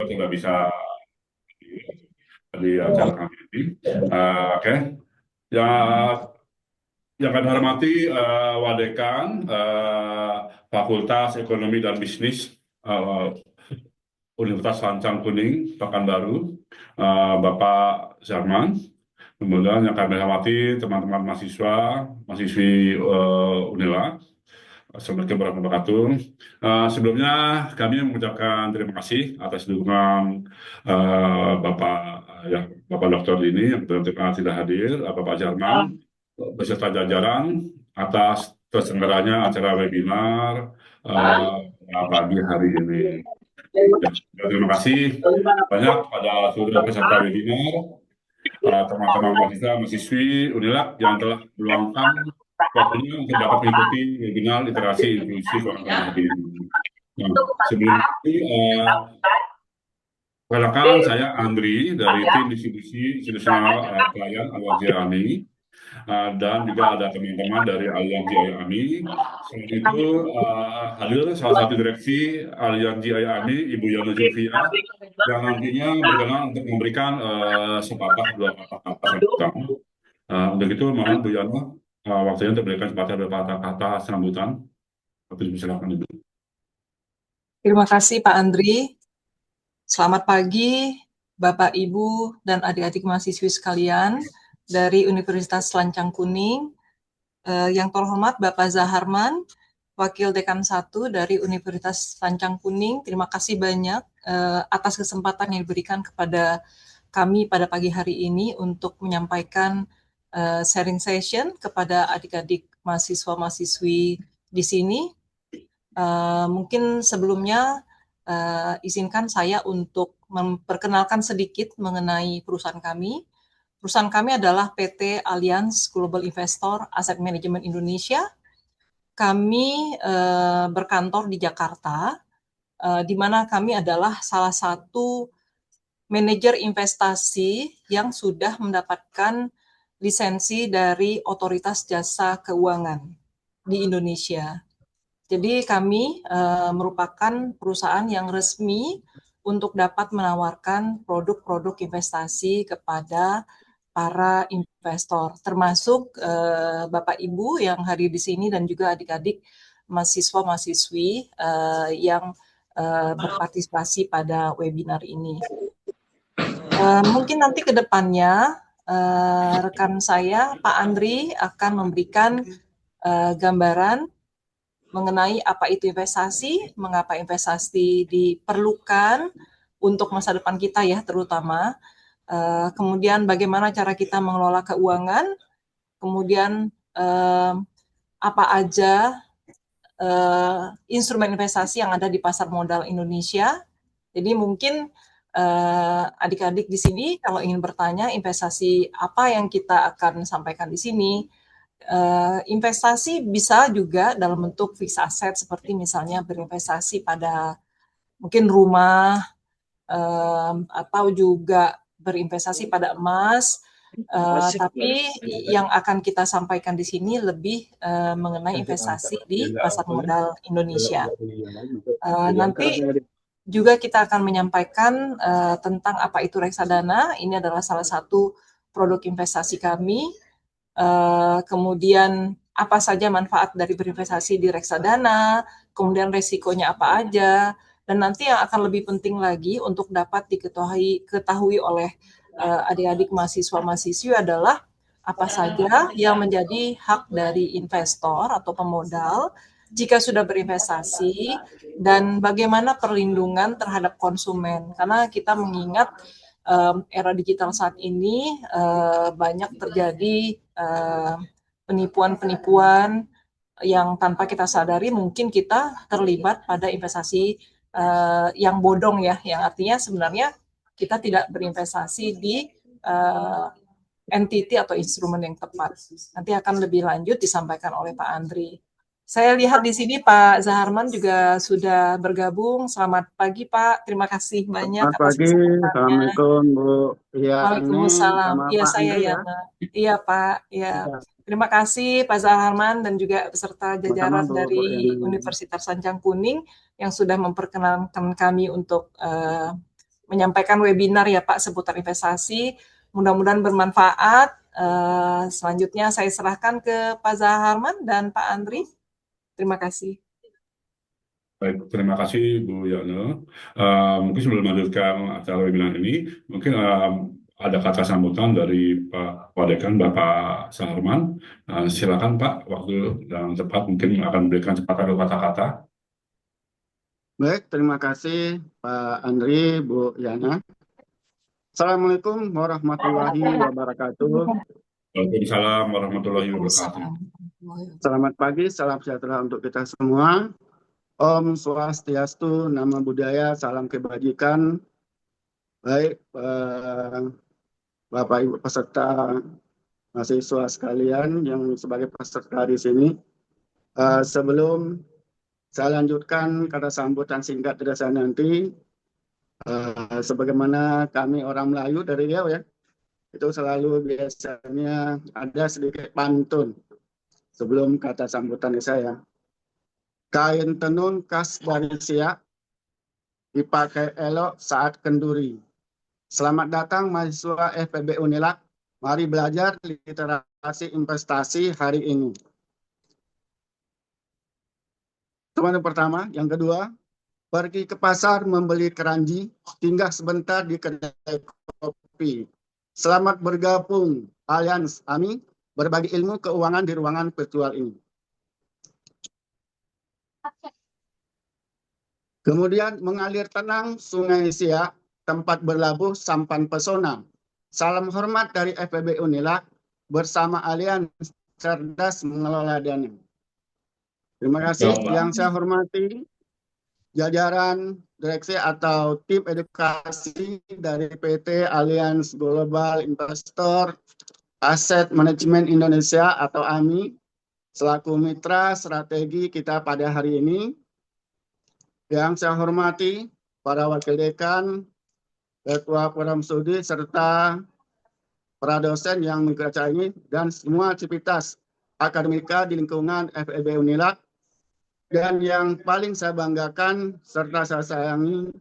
tidak bisa di acara kami ini. Oke. Ya, yang kami hormati Wadekan Fakultas Ekonomi dan Bisnis Universitas Lancang Kuning, Pekanbaru, Bapak Zarman. Kemudian yang kami hormati teman-teman mahasiswa, mahasiswi Unila. Assalamualaikum warahmatullahi wabarakatuh. Sebelumnya kami mengucapkan terima kasih atas dukungan Bapak Bapak Dr. Dini yang tidak hadir, Bapak Jarman beserta jajaran atas terselenggaranya acara webinar pagi hari ini. Ya, terima kasih banyak pada seluruh peserta webinar, teman-teman mahasiswi Unilab yang telah meluangkan waktunya untuk dapat mengikuti webinar literasi inklusif pada hari ini. Nah, sebelum itu, perkenalkan saya Andri dari tim distribusi institusional klien Aliansi AMI, dan juga ada teman-teman dari Aliansi AMI. Selain itu hadir salah satu direksi Aliansi AMI, Ibu Yana Zulfia, yang nantinya berkenan untuk memberikan sepatah dua patah kata sambutan. Untuk itu mohon Bu Yana waktunya untuk memberikan sepatah dua patah kata sambutan. Silakan Ibu. Terima kasih Pak Andri. Selamat pagi Bapak, Ibu, dan adik-adik mahasiswi sekalian dari Universitas Lancang Kuning. Yang terhormat Bapak Zaharman, Wakil Dekan 1 dari Universitas Lancang Kuning. Terima kasih banyak atas kesempatan yang diberikan kepada kami pada pagi hari ini untuk menyampaikan sharing session kepada adik-adik mahasiswa-mahasiswi di sini. Mungkin sebelumnya izinkan saya untuk memperkenalkan sedikit mengenai perusahaan kami. Perusahaan kami adalah PT Allianz Global Investor Asset Management Indonesia. Kami berkantor di Jakarta, di mana kami adalah salah satu manajer investasi yang sudah mendapatkan lisensi dari Otoritas Jasa Keuangan di Indonesia. Jadi kami merupakan perusahaan yang resmi untuk dapat menawarkan produk-produk investasi kepada para investor, termasuk Bapak Ibu yang hadir di sini dan juga adik-adik mahasiswa-mahasiswi yang berpartisipasi pada webinar ini. Mungkin nanti ke depannya rekan saya Pak Andri akan memberikan gambaran mengenai apa itu investasi, mengapa investasi diperlukan untuk masa depan kita ya terutama, kemudian bagaimana cara kita mengelola keuangan, kemudian apa aja instrumen investasi yang ada di pasar modal Indonesia. Jadi mungkin adik-adik di sini kalau ingin bertanya investasi apa yang kita akan sampaikan di sini, investasi bisa juga dalam bentuk fixed asset seperti misalnya berinvestasi pada mungkin rumah atau juga berinvestasi pada emas, tapi yang akan kita sampaikan di sini lebih mengenai investasi di pasar modal Indonesia. Nanti juga kita akan menyampaikan tentang apa itu reksadana. Ini adalah salah satu produk investasi kami. Kemudian apa saja manfaat dari berinvestasi di reksadana, kemudian resikonya apa aja, dan nanti yang akan lebih penting lagi untuk dapat diketahui oleh adik-adik mahasiswa-mahasiswi adalah apa saja yang menjadi hak dari investor atau pemodal jika sudah berinvestasi dan bagaimana perlindungan terhadap konsumen. Karena kita mengingat era digital saat ini banyak terjadi penipuan-penipuan yang tanpa kita sadari mungkin kita terlibat pada investasi yang bodong ya, yang artinya sebenarnya kita tidak berinvestasi di entity atau instrumen yang tepat. Nanti akan lebih lanjut disampaikan oleh Pak Andri. Saya lihat di sini Pak Zaharman juga sudah bergabung. Selamat pagi Pak, terima kasih banyak Selamat atas pagi, kesempatannya. Assalamualaikum Bu Yani Waalaikumsalam. sama Iya Pak saya Andri ya. Yana. Iya Pak. Ya. Terima kasih Pak Zaharman dan juga beserta Sama-sama jajaran Bu dari Yani. Universitas Lancang Kuning yang sudah memperkenalkan kami untuk menyampaikan webinar ya Pak seputar investasi. Mudah-mudahan bermanfaat. Selanjutnya saya serahkan ke Pak Zaharman dan Pak Andri. Terima kasih. Baik, terima kasih Bu Yana. Mungkin sebelum melanjutkan acara webinar ini, mungkin ada kata sambutan dari Pak Wadekan, Bapak Saharman. Silakan Pak, waktu yang tepat mungkin akan memberikan sepatah kata-kata. Baik, terima kasih Pak Andri, Bu Yana. Assalamualaikum warahmatullahi wabarakatuh. Waalaikumsalam warahmatullahi wabarakatuh. Selamat pagi, salam sejahtera untuk kita semua. Om Swastiastu, Namo Buddhaya, salam kebajikan. Baik, Bapak Ibu peserta mahasiswa sekalian yang sebagai peserta di sini. Sebelum saya lanjutkan kata sambutan singkat dari saya nanti, sebagaimana kami orang Melayu dari Riau ya, itu selalu biasanya ada sedikit pantun sebelum kata sambutan saya. Kain tenun khas dari Siak dipakai elok saat kenduri. Selamat datang mahasiswa FEB Unilak. Mari belajar literasi investasi hari ini. Teman pertama, yang kedua, pergi ke pasar membeli keranji, tinggal sebentar di kedai kopi. Selamat bergabung Allianz AMI, berbagi ilmu keuangan di ruangan virtual ini. Kemudian mengalir tenang Sungai Siak, tempat berlabuh sampan pesona. Salam hormat dari FEB Unilak bersama Allianz cerdas mengelola dana. Terima kasih. Yang saya hormati jajaran direksi atau tim edukasi dari PT Allianz Global Investor Asset Management Indonesia atau AMI selaku mitra strategi kita pada hari ini. Yang saya hormati para wakil dekan, ketua program studi serta para dosen yang mengikuti acara ini dan semua aktivitas akademika di lingkungan FEB Unilak. Dan yang paling saya banggakan serta saya sayangi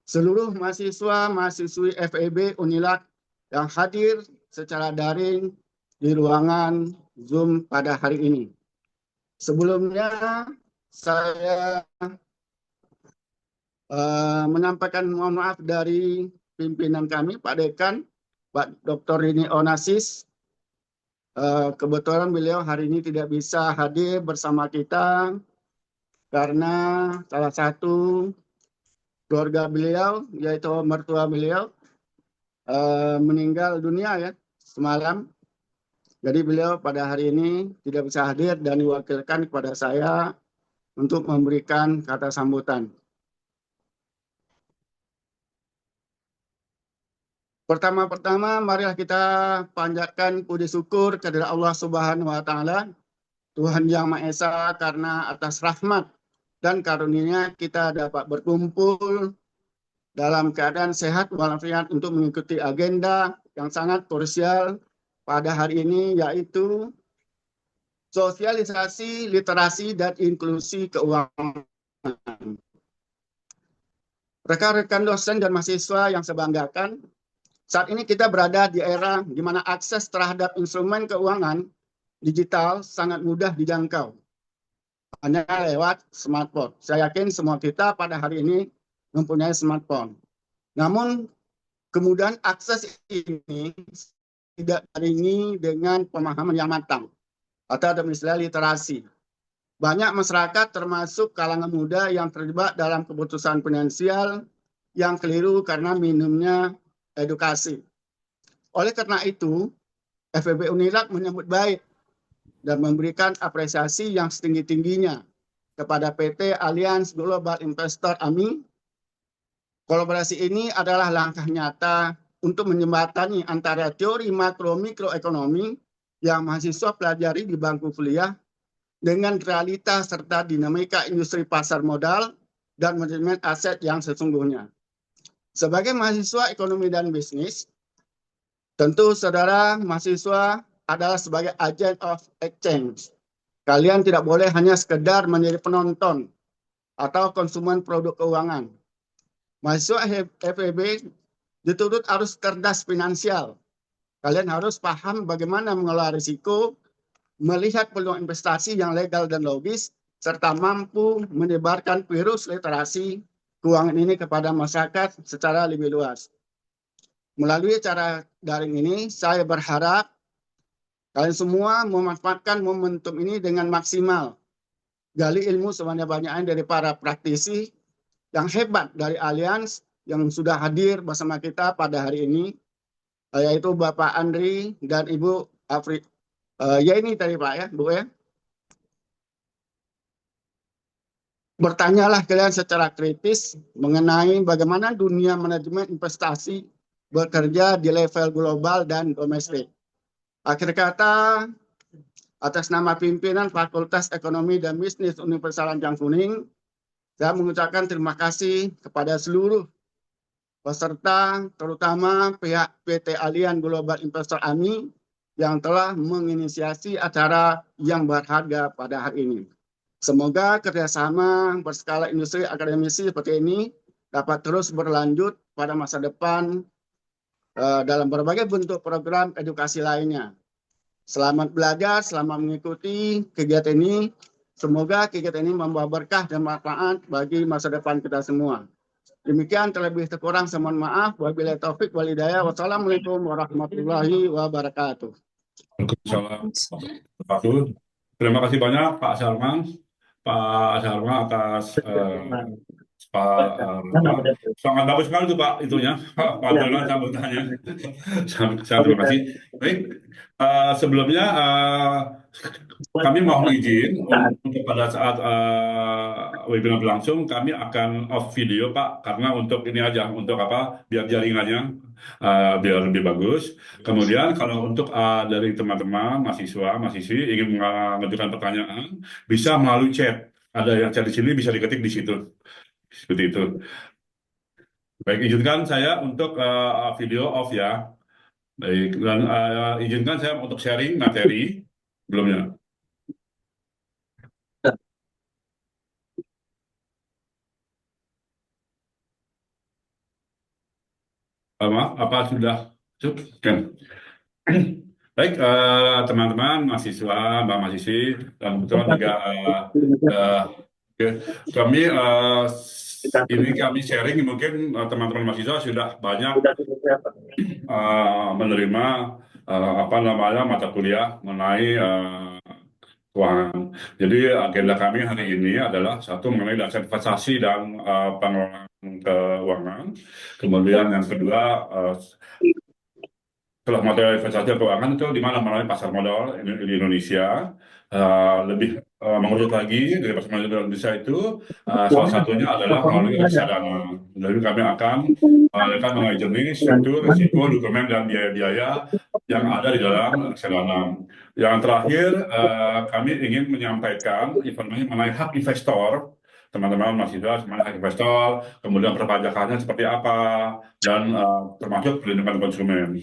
seluruh mahasiswa-mahasiswi FEB Unilak yang hadir secara daring di ruangan Zoom pada hari ini. Sebelumnya saya menyampaikan mohon maaf dari pimpinan kami, Pak Dekan, Pak Dr. Rini Onasis. Kebetulan beliau hari ini tidak bisa hadir bersama kita karena salah satu keluarga beliau, yaitu mertua beliau, meninggal dunia ya semalam. Jadi beliau pada hari ini tidak bisa hadir dan diwakilkan kepada saya untuk memberikan kata sambutan. Pertama-tama marilah kita panjatkan puji syukur kepada Allah Subhanahu wa taala, Tuhan Yang Maha Esa, karena atas rahmat dan karunia kita dapat berkumpul dalam keadaan sehat walafiat untuk mengikuti agenda yang sangat krusial pada hari ini, yaitu sosialisasi literasi dan inklusi keuangan. Rekan-rekan dosen dan mahasiswa yang saya banggakan, saat ini kita berada di era di mana akses terhadap instrumen keuangan digital sangat mudah dijangkau. Hanya lewat smartphone. Saya yakin semua kita pada hari ini mempunyai smartphone. Namun, kemudian akses ini tidak diiringi dengan pemahaman yang matang atau ada istilah literasi. Banyak masyarakat termasuk kalangan muda yang terjebak dalam keputusan finansial yang keliru karena minimnya edukasi. Oleh karena itu, FEB Unilak menyambut baik dan memberikan apresiasi yang setinggi-tingginya kepada PT Allianz Global Investor AMI. Kolaborasi ini adalah langkah nyata untuk menjembatani antara teori makro-mikroekonomi yang mahasiswa pelajari di bangku kuliah dengan realitas serta dinamika industri pasar modal dan manajemen aset yang sesungguhnya. Sebagai mahasiswa ekonomi dan bisnis, tentu saudara mahasiswa adalah sebagai agent of exchange. Kalian tidak boleh hanya sekedar menjadi penonton atau konsumen produk keuangan. Mahasiswa FEB dituntut harus cerdas finansial. Kalian harus paham bagaimana mengelola risiko, melihat peluang investasi yang legal dan logis, serta mampu menyebarkan virus literasi keuangan ini kepada masyarakat secara lebih luas. Melalui cara daring ini, saya berharap kalian semua memanfaatkan momentum ini dengan maksimal. Gali ilmu sebanyak-banyaknya dari para praktisi yang hebat dari Allianz yang sudah hadir bersama kita pada hari ini, yaitu Bapak Andri dan Ibu Afri. Ya ini tadi Pak ya, Bu ya. Bertanyalah kalian secara kritis mengenai bagaimana dunia manajemen investasi bekerja di level global dan domestik. Akhir kata, atas nama pimpinan Fakultas Ekonomi dan Bisnis Universitas Lancang Kuning, saya mengucapkan terima kasih kepada seluruh peserta, terutama pihak PT Allianz Global Investor AMI yang telah menginisiasi acara yang berharga pada hari ini. Semoga kerjasama berskala industri akademisi seperti ini dapat terus berlanjut pada masa depan dalam berbagai bentuk program edukasi lainnya. Selamat belajar, selamat mengikuti kegiatan ini. Semoga kegiatan ini membawa berkah dan manfaat bagi masa depan kita semua. Demikian terlebih kurang saya mohon maaf. Wabillahi taufik wal hidayah. Wassalamualaikum warahmatullahi wabarakatuh. Waalaikumsalam. Terima kasih banyak Pak Sarman atas sangat bagus sekali itu Pak itunya pandangan sambutannya. Sangat terima kasih. Baik, sebelumnya kami mohon izin untuk pada saat webinar berlangsung kami akan off video Pak karena untuk ini aja untuk apa biar jaringannya biar lebih bagus. Kemudian kalau untuk dari teman-teman mahasiswi ingin mengajukan pertanyaan bisa melalui chat. Ada yang chat di sini bisa diketik di situ. Seperti itu. Baik, izinkan saya untuk video off ya. Baik, dan izinkan saya untuk sharing materi sebelumnya. Maaf, apa sudah cukup? Baik, teman-teman mahasiswa, Mbak mahasiswi, dan kebetulan juga kami ini kami sharing mungkin teman-teman mahasiswa sudah banyak menerima apa namanya mata kuliah mengenai keuangan. Jadi agenda kami hari ini adalah satu mengenai dasar investasi dan pengelolaan keuangan. Kemudian yang kedua setelah model investasi dan keuangan itu di mana melalui pasar modal di Indonesia. Lebih mengerucut lagi dari pasar modal Indonesia itu salah satunya adalah melalui reksadana. Jadi kami akan mengenai jenis, struktur, risiko, dokumen dan biaya-biaya yang ada di dalam reksadana. Yang terakhir kami ingin menyampaikan informasi mengenai hak investor. Teman-teman mahasiswa semuanya hak investor, kemudian perpajakannya seperti apa, dan termasuk perlindungan konsumen.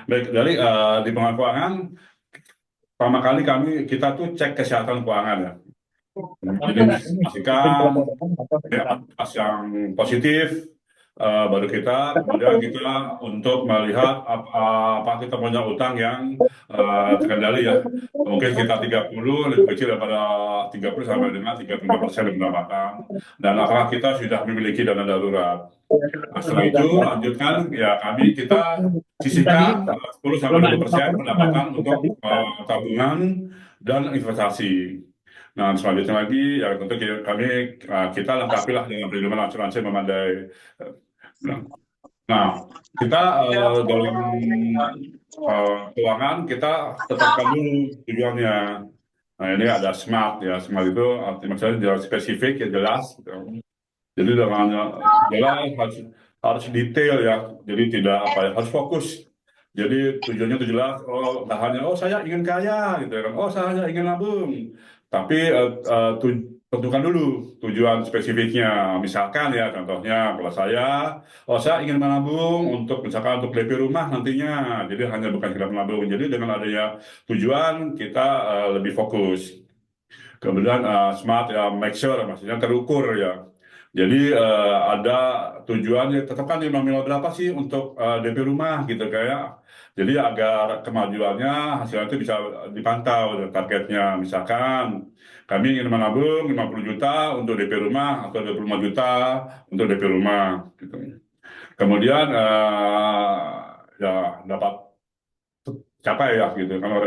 Baik, dari di pengelolaan keuangan, pertama kali kita tuh cek kesehatan keuangan ya. Jadi pastikan pas yang positif, baru kita kemudian kita untuk melihat apa kita punya utang yang terkendali ya. Mungkin sekitar 30 lebih kecil daripada 30 sampai dengan 35% pendapatan. Dan apakah kita sudah memiliki dana darurat. Nah, setelah itu lanjutkan ya kita sisihkan 10 sampai 20% pendapatan untuk tabungan dan investasi. Nah, selanjutnya lagi ya tentu kita lengkapi lah dengan perlindungan asuransi memadai. Nah, kita dalam keuangan kita tetapkan dulu tujuannya. Nah, ini ada SMART ya. SMART itu artinya spesifik ya jelas. Jadi dengan jelas harus detail ya. Jadi tidak harus fokus. Jadi tujuannya itu jelas. Oh, tak hanya saya ingin kaya gitu kan. Oh, saya ingin nabung. Tapi tentukan dulu tujuan spesifiknya. Misalkan ya contohnya kalau saya ingin menabung untuk misalkan untuk DP rumah nantinya. Jadi hanya bukan sekedar menabung. Jadi dengan adanya tujuan kita lebih fokus. Kemudian smart ya, make sure maksudnya terukur ya. Jadi ada tujuannya tetap kan nominal berapa sih untuk DP rumah gitu kayak. Jadi agar kemajuannya hasilnya itu bisa dipantau targetnya. Misalkan kami ingin menabung 50 juta untuk DP rumah atau 25 juta untuk DP rumah gitu. Kemudian ya dapat capai ya gitu kalau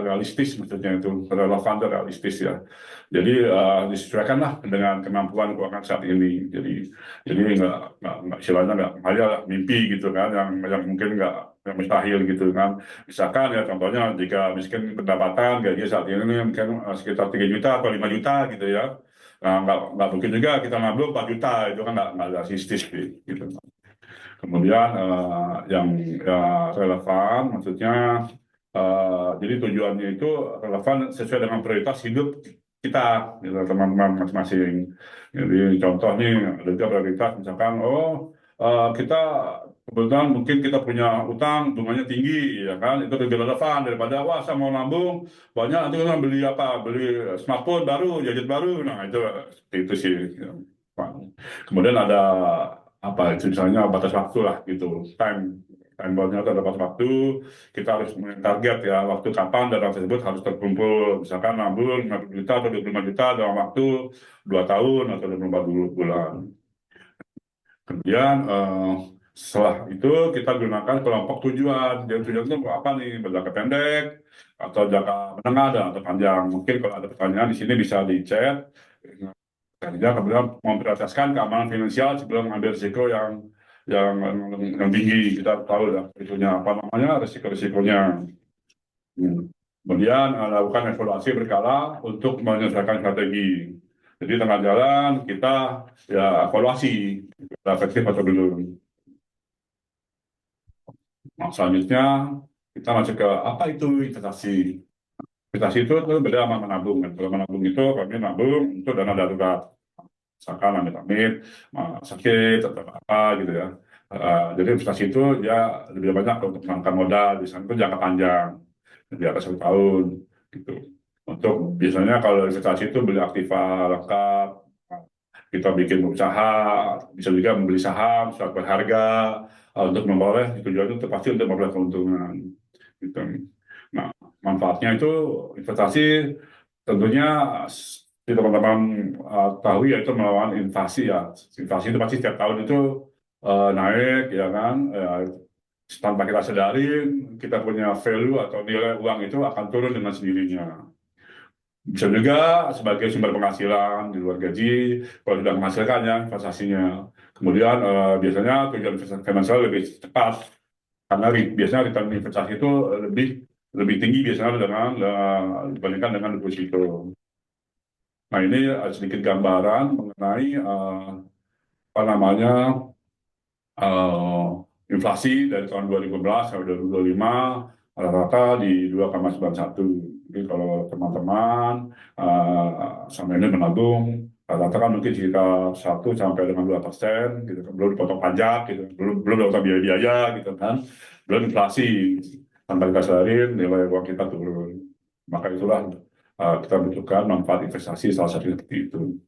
realistis maksudnya itu relevan dan realistis ya. Jadi disesuaikanlah dengan kemampuan keuangan saat ini. Jadi nggak istilahnya nggak hanya mimpi gitu kan yang mungkin nggak yang mustahil gitu kan. Misalkan ya contohnya jika miskin pendapatan gaji saat ini mungkin sekitar 3 juta atau 5 juta gitu ya. Nah, nggak mungkin juga kita nabung 4 juta itu kan nggak realistis gitu. Kemudian yang relevan maksudnya jadi tujuannya itu relevan sesuai dengan prioritas hidup kita, gitu, teman-teman masing-masing. Jadi contoh nih, ada juga prioritas misalkan, kita kebetulan mungkin kita punya utang bunganya tinggi, ya kan? Itu lebih relevan daripada wah saya mau nabung banyak nanti kan beli apa, beli smartphone baru, gadget baru. Nah itu seperti itu sih. Kemudian ada apa itu misalnya batas waktu lah gitu, time boundnya atau batas waktu kita harus target ya waktu kapan dana tersebut harus terkumpul misalkan nabung 50 juta atau 25 juta dalam waktu 2 tahun atau 24 bulan. Kemudian setelah itu kita gunakan kelompok tujuan. Jadi tujuan itu apa nih? Berjangka pendek atau jangka menengah dan atau panjang. Mungkin kalau ada pertanyaan di sini bisa di chat. Kemudian memprioritaskan keamanan finansial sebelum mengambil risiko yang tinggi. Kita tahu lah itunya apa namanya risiko-risikonya. Kemudian lakukan evaluasi berkala untuk menyesuaikan strategi. Jadi tengah jalan kita ya evaluasi kita efektif atau belum. Nah, selanjutnya kita masuk ke apa itu investasi. Investasi itu beda sama menabung. Kalau menabung itu kami nabung untuk dana darurat. Misalkan amit-amit sakit atau apa gitu ya. Jadi investasi itu ya lebih banyak untuk menanamkan modal. Di sana itu jangka panjang di atas 1 tahun gitu. Untuk biasanya kalau investasi itu beli aktiva lengkap, kita bikin usaha, bisa juga membeli saham suatu berharga untuk memperoleh tujuan itu pasti untuk memperoleh keuntungan. Gitu. Nah, manfaatnya itu investasi tentunya teman-teman tahu yaitu melawan inflasi ya. Inflasi itu pasti setiap tahun itu naik ya kan. Tanpa kita sadarin, kita punya value atau nilai uang itu akan turun dengan sendirinya. Bisa juga sebagai sumber penghasilan di luar gaji, kalau sudah menghasilkan ya investasinya. Kemudian biasanya tujuan investasi finansial lebih cepat, karena biasanya return investasi itu lebih tinggi biasanya dibandingkan dengan deposito. Nah ini sedikit gambaran mengenai apa namanya inflasi dari tahun 2011 sampai 2025 rata-rata di 2,91. Jadi kalau teman-teman sama ini menabung rata-rata kan mungkin sekitar 1 sampai dengan 2%, gitu kan. Belum dipotong pajak, gitu, belum dipotong biaya-biaya, gitu kan, belum inflasi. Tanpa kita sadarin nilai uang kita turun. Maka itulah kita butuhkan manfaat investasi salah satunya seperti itu.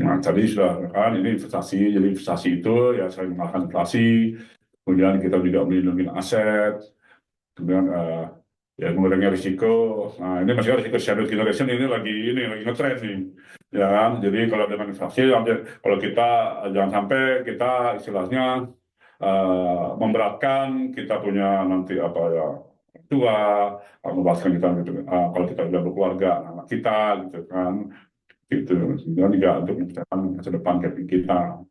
Nah, tadi sudah kan ini investasi, jadi investasi itu ya selain mengalahkan inflasi, kemudian kita juga melindungi aset, kemudian ya mengurangi risiko. Nah, ini masih risiko shadow generation ini lagi ngetrend nih, ya kan? Jadi kalau dengan inflasi, kalau kita jangan sampai kita istilahnya memberatkan kita punya nanti apa ya tua, membahaskan kita gitu. Kalau kita sudah berkeluarga, anak kita gitu kan. Gitu, dan juga untuk menceritakan masa depan kita.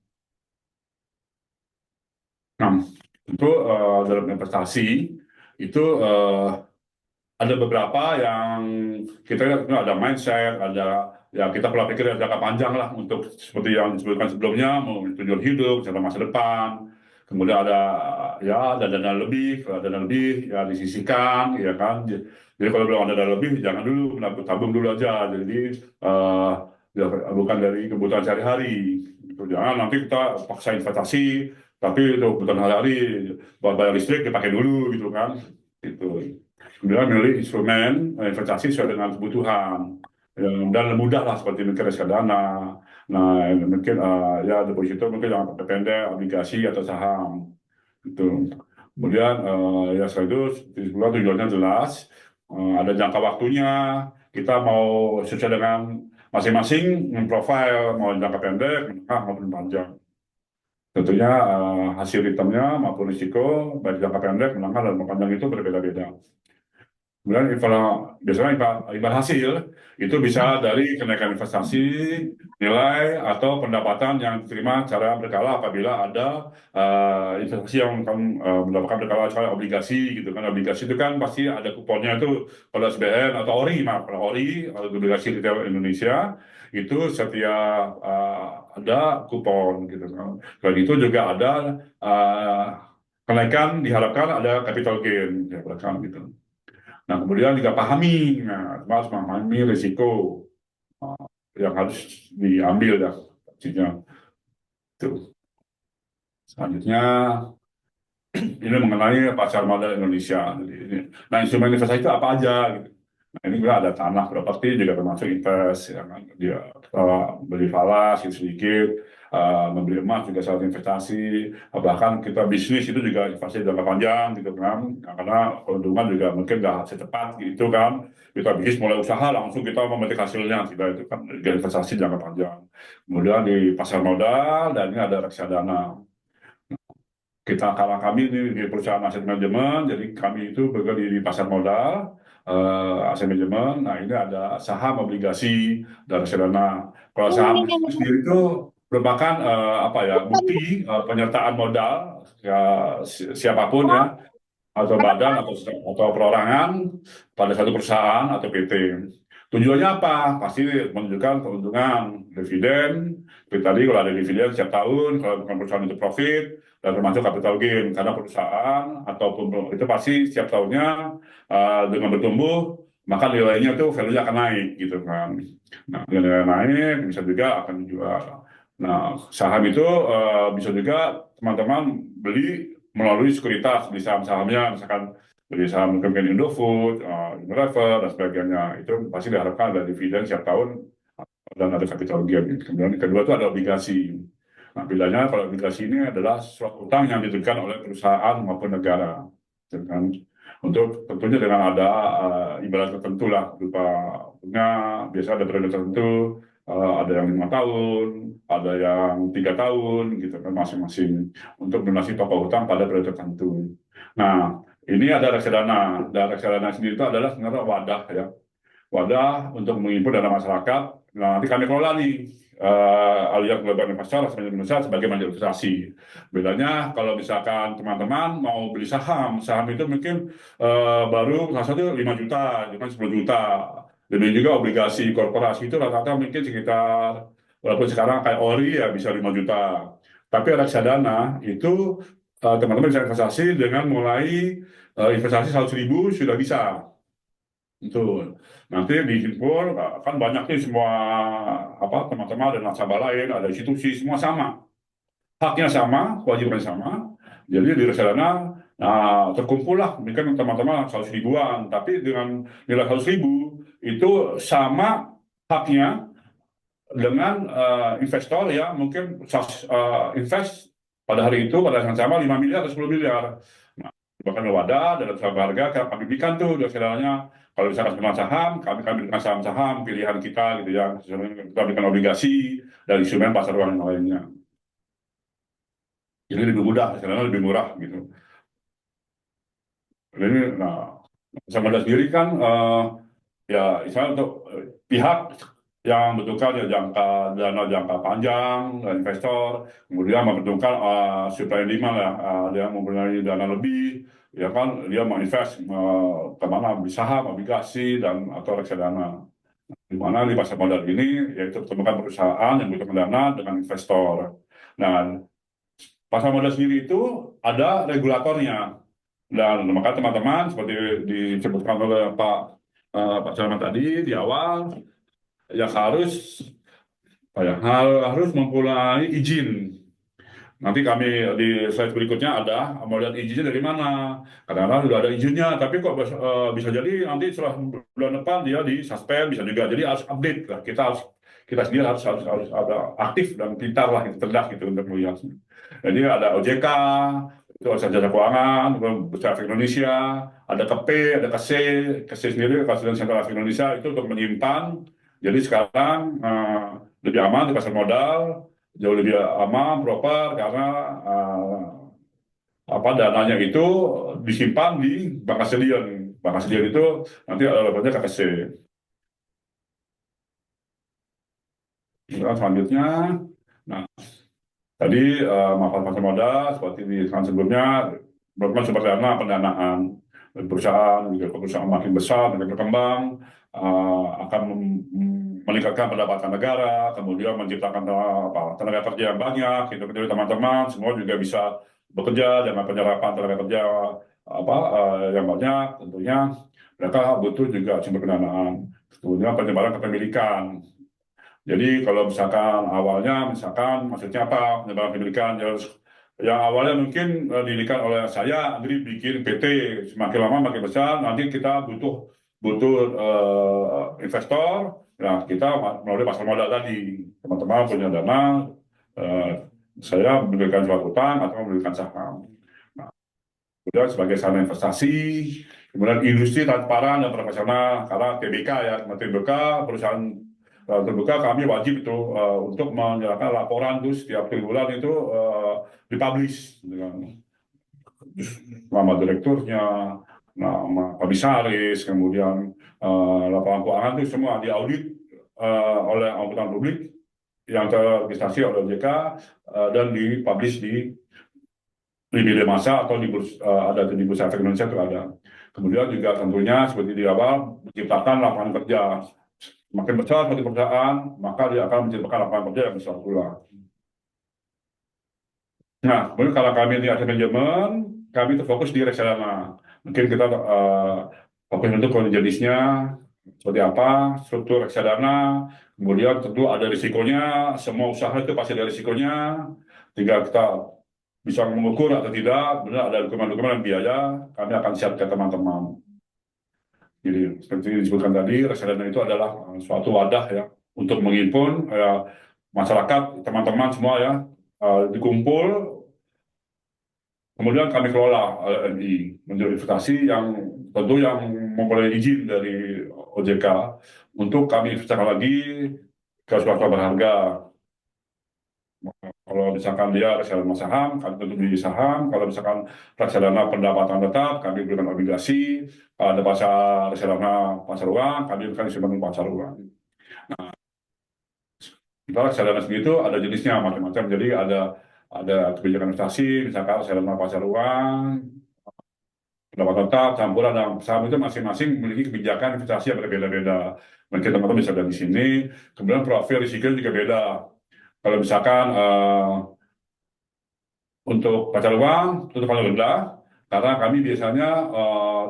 Nah, itu dalam investasi itu ada beberapa yang kita lihat ada mindset, ada ya kita pola pikir yang jangka panjang lah untuk seperti yang disebutkan sebelumnya, mau tujuan hidup, rencana masa depan. Kemudian ada dana lebih ya disisihkan, ya kan. Jadi kalau belum ada dana lebih, jangan dulu tabung dulu aja. Jadi ya, bukan dari kebutuhan sehari-hari. Gitu. Jangan nanti kita paksa investasi, tapi untuk kebutuhan sehari-hari buat bayar listrik dipakai dulu gitu kan. Gitu. Kemudian milih instrumen investasi sesuai dengan kebutuhan. dan mudah lah seperti mungkin reksadana. Nah, mungkin ya deposito mungkin yang pendek, obligasi atau saham itu. Kemudian ya setelah itu sebenarnya tujuannya jelas, ada jangka waktunya. Kita mau sesuai dengan masing-masing profile, mau jangka pendek, menengah maupun panjang. Tentunya hasil returnnya maupun risiko baik jangka pendek, menengah dan panjang itu berbeda-beda. Kemudian biasanya imbal hasil itu bisa dari kenaikan investasi, nilai, atau pendapatan yang diterima secara berkala apabila ada investasi yang mendapatkan berkala secara obligasi gitu kan. Obligasi itu kan pasti ada kuponnya itu kalau SBN atau ORI, maaf, kalau ORI, obligasi retail Indonesia itu setiap ada kupon gitu kan. Selain itu juga ada kenaikan diharapkan ada capital gain ya, gitu. Nah, kemudian juga pahami, harus memahami risiko uh, yang harus diambil ya, pastinya. Itu. Selanjutnya, ini mengenai pasar modal Indonesia. Nah, instrumen investasi itu apa aja? Gitu. Nah, ini juga ada tanah, properti juga termasuk invest, ya kan? Dia beli falas sedikit, membeli emas juga salah satu investasi, bahkan kita bisnis itu juga investasi jangka panjang gitu kan, nah, karena keuntungan juga mungkin nggak secepat gitu kan, kita bisnis mulai usaha langsung kita memetik hasilnya, tidak, itu kan juga investasi jangka panjang. Kemudian di pasar modal dan ini ada reksadana. Karena kami ini di perusahaan aset manajemen, jadi kami itu bergerak di pasar modal, aset manajemen. Nah, ini ada saham, obligasi, dan reksadana. Kalau saham itu sendiri itu merupakan apa ya, bukti penyertaan modal ya, siapapun ya, atau badan atau perorangan pada satu perusahaan atau PT. Tujuannya apa? Pasti menunjukkan keuntungan dividen. Seperti tadi kalau ada dividen setiap tahun, kalau bukan perusahaan itu profit, dan termasuk capital gain karena perusahaan ataupun itu pasti setiap tahunnya dengan bertumbuh maka nilainya tuh value-nya akan naik gitu kan. Nah, nilai naik bisa juga akan dijual. Nah, saham itu bisa juga teman-teman beli melalui sekuritas, beli saham-sahamnya, misalkan beli saham mungkin Indofood, Unilever, dan sebagainya. Itu pasti diharapkan ada dividen setiap tahun dan ada capital gain. Kemudian yang kedua itu ada obligasi. Nah, bedanya kalau obligasi ini adalah suatu utang yang diterbitkan oleh perusahaan maupun negara. Dengan, untuk tentunya dengan ada imbalan tertentu lah, berupa bunga, biasa ada periode tertentu, ada yang 5 tahun, ada yang 3 tahun, gitu kan masing-masing untuk melunasi pokok hutang pada periode tertentu. Nah, ini ada reksadana. Dan reksadana sendiri itu adalah sebenarnya wadah ya, wadah untuk menghimpun dana masyarakat. Nah, nanti kami kelola nih alias global investor Indonesia sebagai manajer investasi. Bedanya kalau misalkan teman-teman mau beli saham, saham itu mungkin baru salah satu 5 juta, cuma 10 juta. Lebih juga obligasi korporasi itu rata-rata mungkin sekitar, walaupun sekarang kayak ORI ya bisa 5 juta. Tapi reksadana itu teman-teman bisa investasi dengan mulai investasi 100.000 sudah bisa. Betul. Nanti dihimpun kan banyak nih semua apa teman-teman dan nasabah lain, ada institusi semua sama, haknya sama, kewajibannya sama. Jadi di reksadana terkumpul lah, mungkin teman-teman 100.000-an, tapi dengan nilai 100.000 itu sama haknya dengan investor ya mungkin invest pada hari itu pada yang sama 5 miliar atau 10 miliar. Nah, bahkan wadah dalam saham harga kami berikan tuh reksadanya. Kalau misalkan cuma saham, kami berikan saham-saham pilihan kita gitu ya. Kita berikan obligasi dan instrumen pasar uang yang lainnya. Jadi lebih mudah, reksadana lebih murah gitu. Ini, nah, sama sendiri kan ya misalnya untuk pihak yang membutuhkan ya dana jangka panjang dan investor, kemudian membutuhkan supply and demand ya, dia mempunyai dana lebih, ya kan dia mau invest kemana, beli saham, obligasi dan atau reksadana. Di mana di pasar modal ini yaitu temukan perusahaan yang membutuhkan dana dengan investor. Nah, pasar modal sendiri itu ada regulatornya. Dan maka teman-teman seperti disebutkan oleh Pak Salman tadi di awal, yang harus mempunyai izin Nanti kami di slide berikutnya ada mau lihat izinnya dari mana. Kadang-kadang sudah ada izinnya, tapi kok bisa jadi nanti setelah bulan depan dia di suspend bisa juga. Jadi harus update lah. Kita sendiri harus ada aktif dan pintar lah, gitu, cerdas gitu untuk melihat. Jadi ada OJK, itu jasa keuangan, Bursa Efek Indonesia, ada KP, ada KC, KC sendiri Kasihan Sentral Efek Indonesia itu untuk menyimpan. Jadi sekarang lebih aman di pasar modal, jauh lebih aman, proper karena dananya itu disimpan di Bank Kasedian. Bank Kasedian itu nanti ada levelnya KKC. Kemudian selanjutnya, nah tadi manfaat pasar modal seperti di tahun sebelumnya merupakan sumber dana pendanaan perusahaan, juga perusahaan makin besar, makin berkembang, akan meningkatkan pendapatan negara, kemudian menciptakan tenaga kerja yang banyak, gitu. Jadi teman-teman semua juga bisa bekerja dengan penyerapan tenaga kerja yang banyak. Tentunya mereka butuh juga sumber pendanaan, kemudian penyebaran kepemilikan. Jadi kalau misalkan awalnya, maksudnya apa penyebaran pendidikan, yang awalnya mungkin didirikan oleh saya, Andri bikin PT, semakin lama makin besar, nanti kita butuh investor, nah kita melalui pasar modal tadi, teman-teman punya dana, eh, saya memberikan suatu utang atau memberikan saham. Nah, kemudian sebagai sarana investasi, kemudian industri transparan dan profesional, karena TBK ya, TBK perusahaan terbuka kami wajib itu untuk menyerahkan laporan itu setiap bulan itu dipublish dengan nama direkturnya, nama komisaris, kemudian laporan keuangan itu semua diaudit oleh audit publik yang terregistrasi oleh OJK dan dipublish di media massa atau ada di Bursa Efek Indonesia itu ada. Kemudian juga tentunya seperti di awal menciptakan lapangan kerja. Makin besar suatu perusahaan, maka dia akan menciptakan lapangan kerja yang besar pula. Nah, kemudian kalau kami di aset manajemen, kami terfokus di reksadana. Mungkin kita fokus untuk jenisnya, seperti apa, struktur reksadana, kemudian tentu ada risikonya, semua usaha itu pasti ada risikonya, tinggal kita bisa mengukur atau tidak, benar ada dokumen-dokumen dan biaya, kami akan siapkan teman-teman. Jadi seperti disebutkan tadi, reksadana itu adalah suatu wadah ya untuk menghimpun masyarakat, teman-teman semua ya dikumpul, kemudian kami kelola LNI menjadi investasi yang tentu yang memperoleh izin dari OJK untuk kami investasikan lagi ke suatu berharga. Kalau misalkan dia reksadana saham, kami tentu di saham. Kalau misalkan reksadana pendapatan tetap, kami berikan obligasi. Kalau ada reksadana pasar uang, kami berikan instrumen pasar uang. Nah, kita reksadana segitu ada jenisnya macam-macam. Jadi ada kebijakan investasi, misalkan reksadana pasar uang, pendapatan tetap, campuran dan saham itu masing-masing memiliki kebijakan investasi yang berbeda-beda. Mungkin teman-teman bisa lihat di sini. Kemudian profil risiko juga beda. Kalau misalkan untuk pasar uang itu paling rendah karena kami biasanya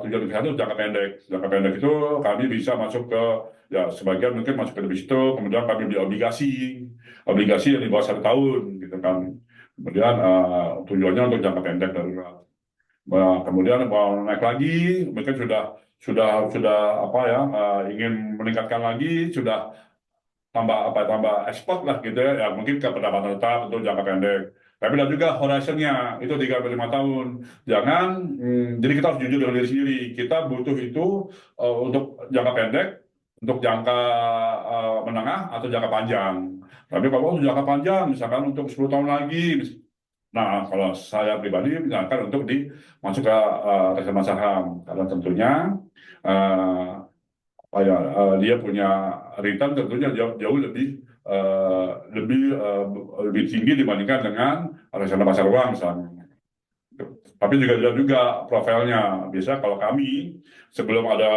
tujuan investasi itu jangka pendek. Jangka pendek itu kami bisa masuk ke ya sebagian mungkin masuk ke deposito, kemudian kami beli obligasi yang di bawah 1 tahun gitu kan. Kemudian tujuannya untuk jangka pendek darurat. Kemudian mau naik lagi, mungkin sudah apa ya ingin meningkatkan lagi, sudah tambah ekspor lah gitu ya mungkin ke pendapatan tetap untuk jangka pendek. Tapi dan juga horizonnya itu 3-5 tahun. Jangan, jadi kita harus jujur dengan diri sendiri. Kita butuh itu untuk jangka pendek, untuk jangka menengah atau jangka panjang. Tapi kalau untuk jangka panjang, misalkan untuk 10 tahun lagi, nah kalau saya pribadi misalkan untuk masuk ke reksadana saham, karena tentunya dia punya return tentunya jauh lebih tinggi dibandingkan dengan reksadana pasar uang misalnya. Tapi juga profilnya. Biasa kalau kami sebelum ada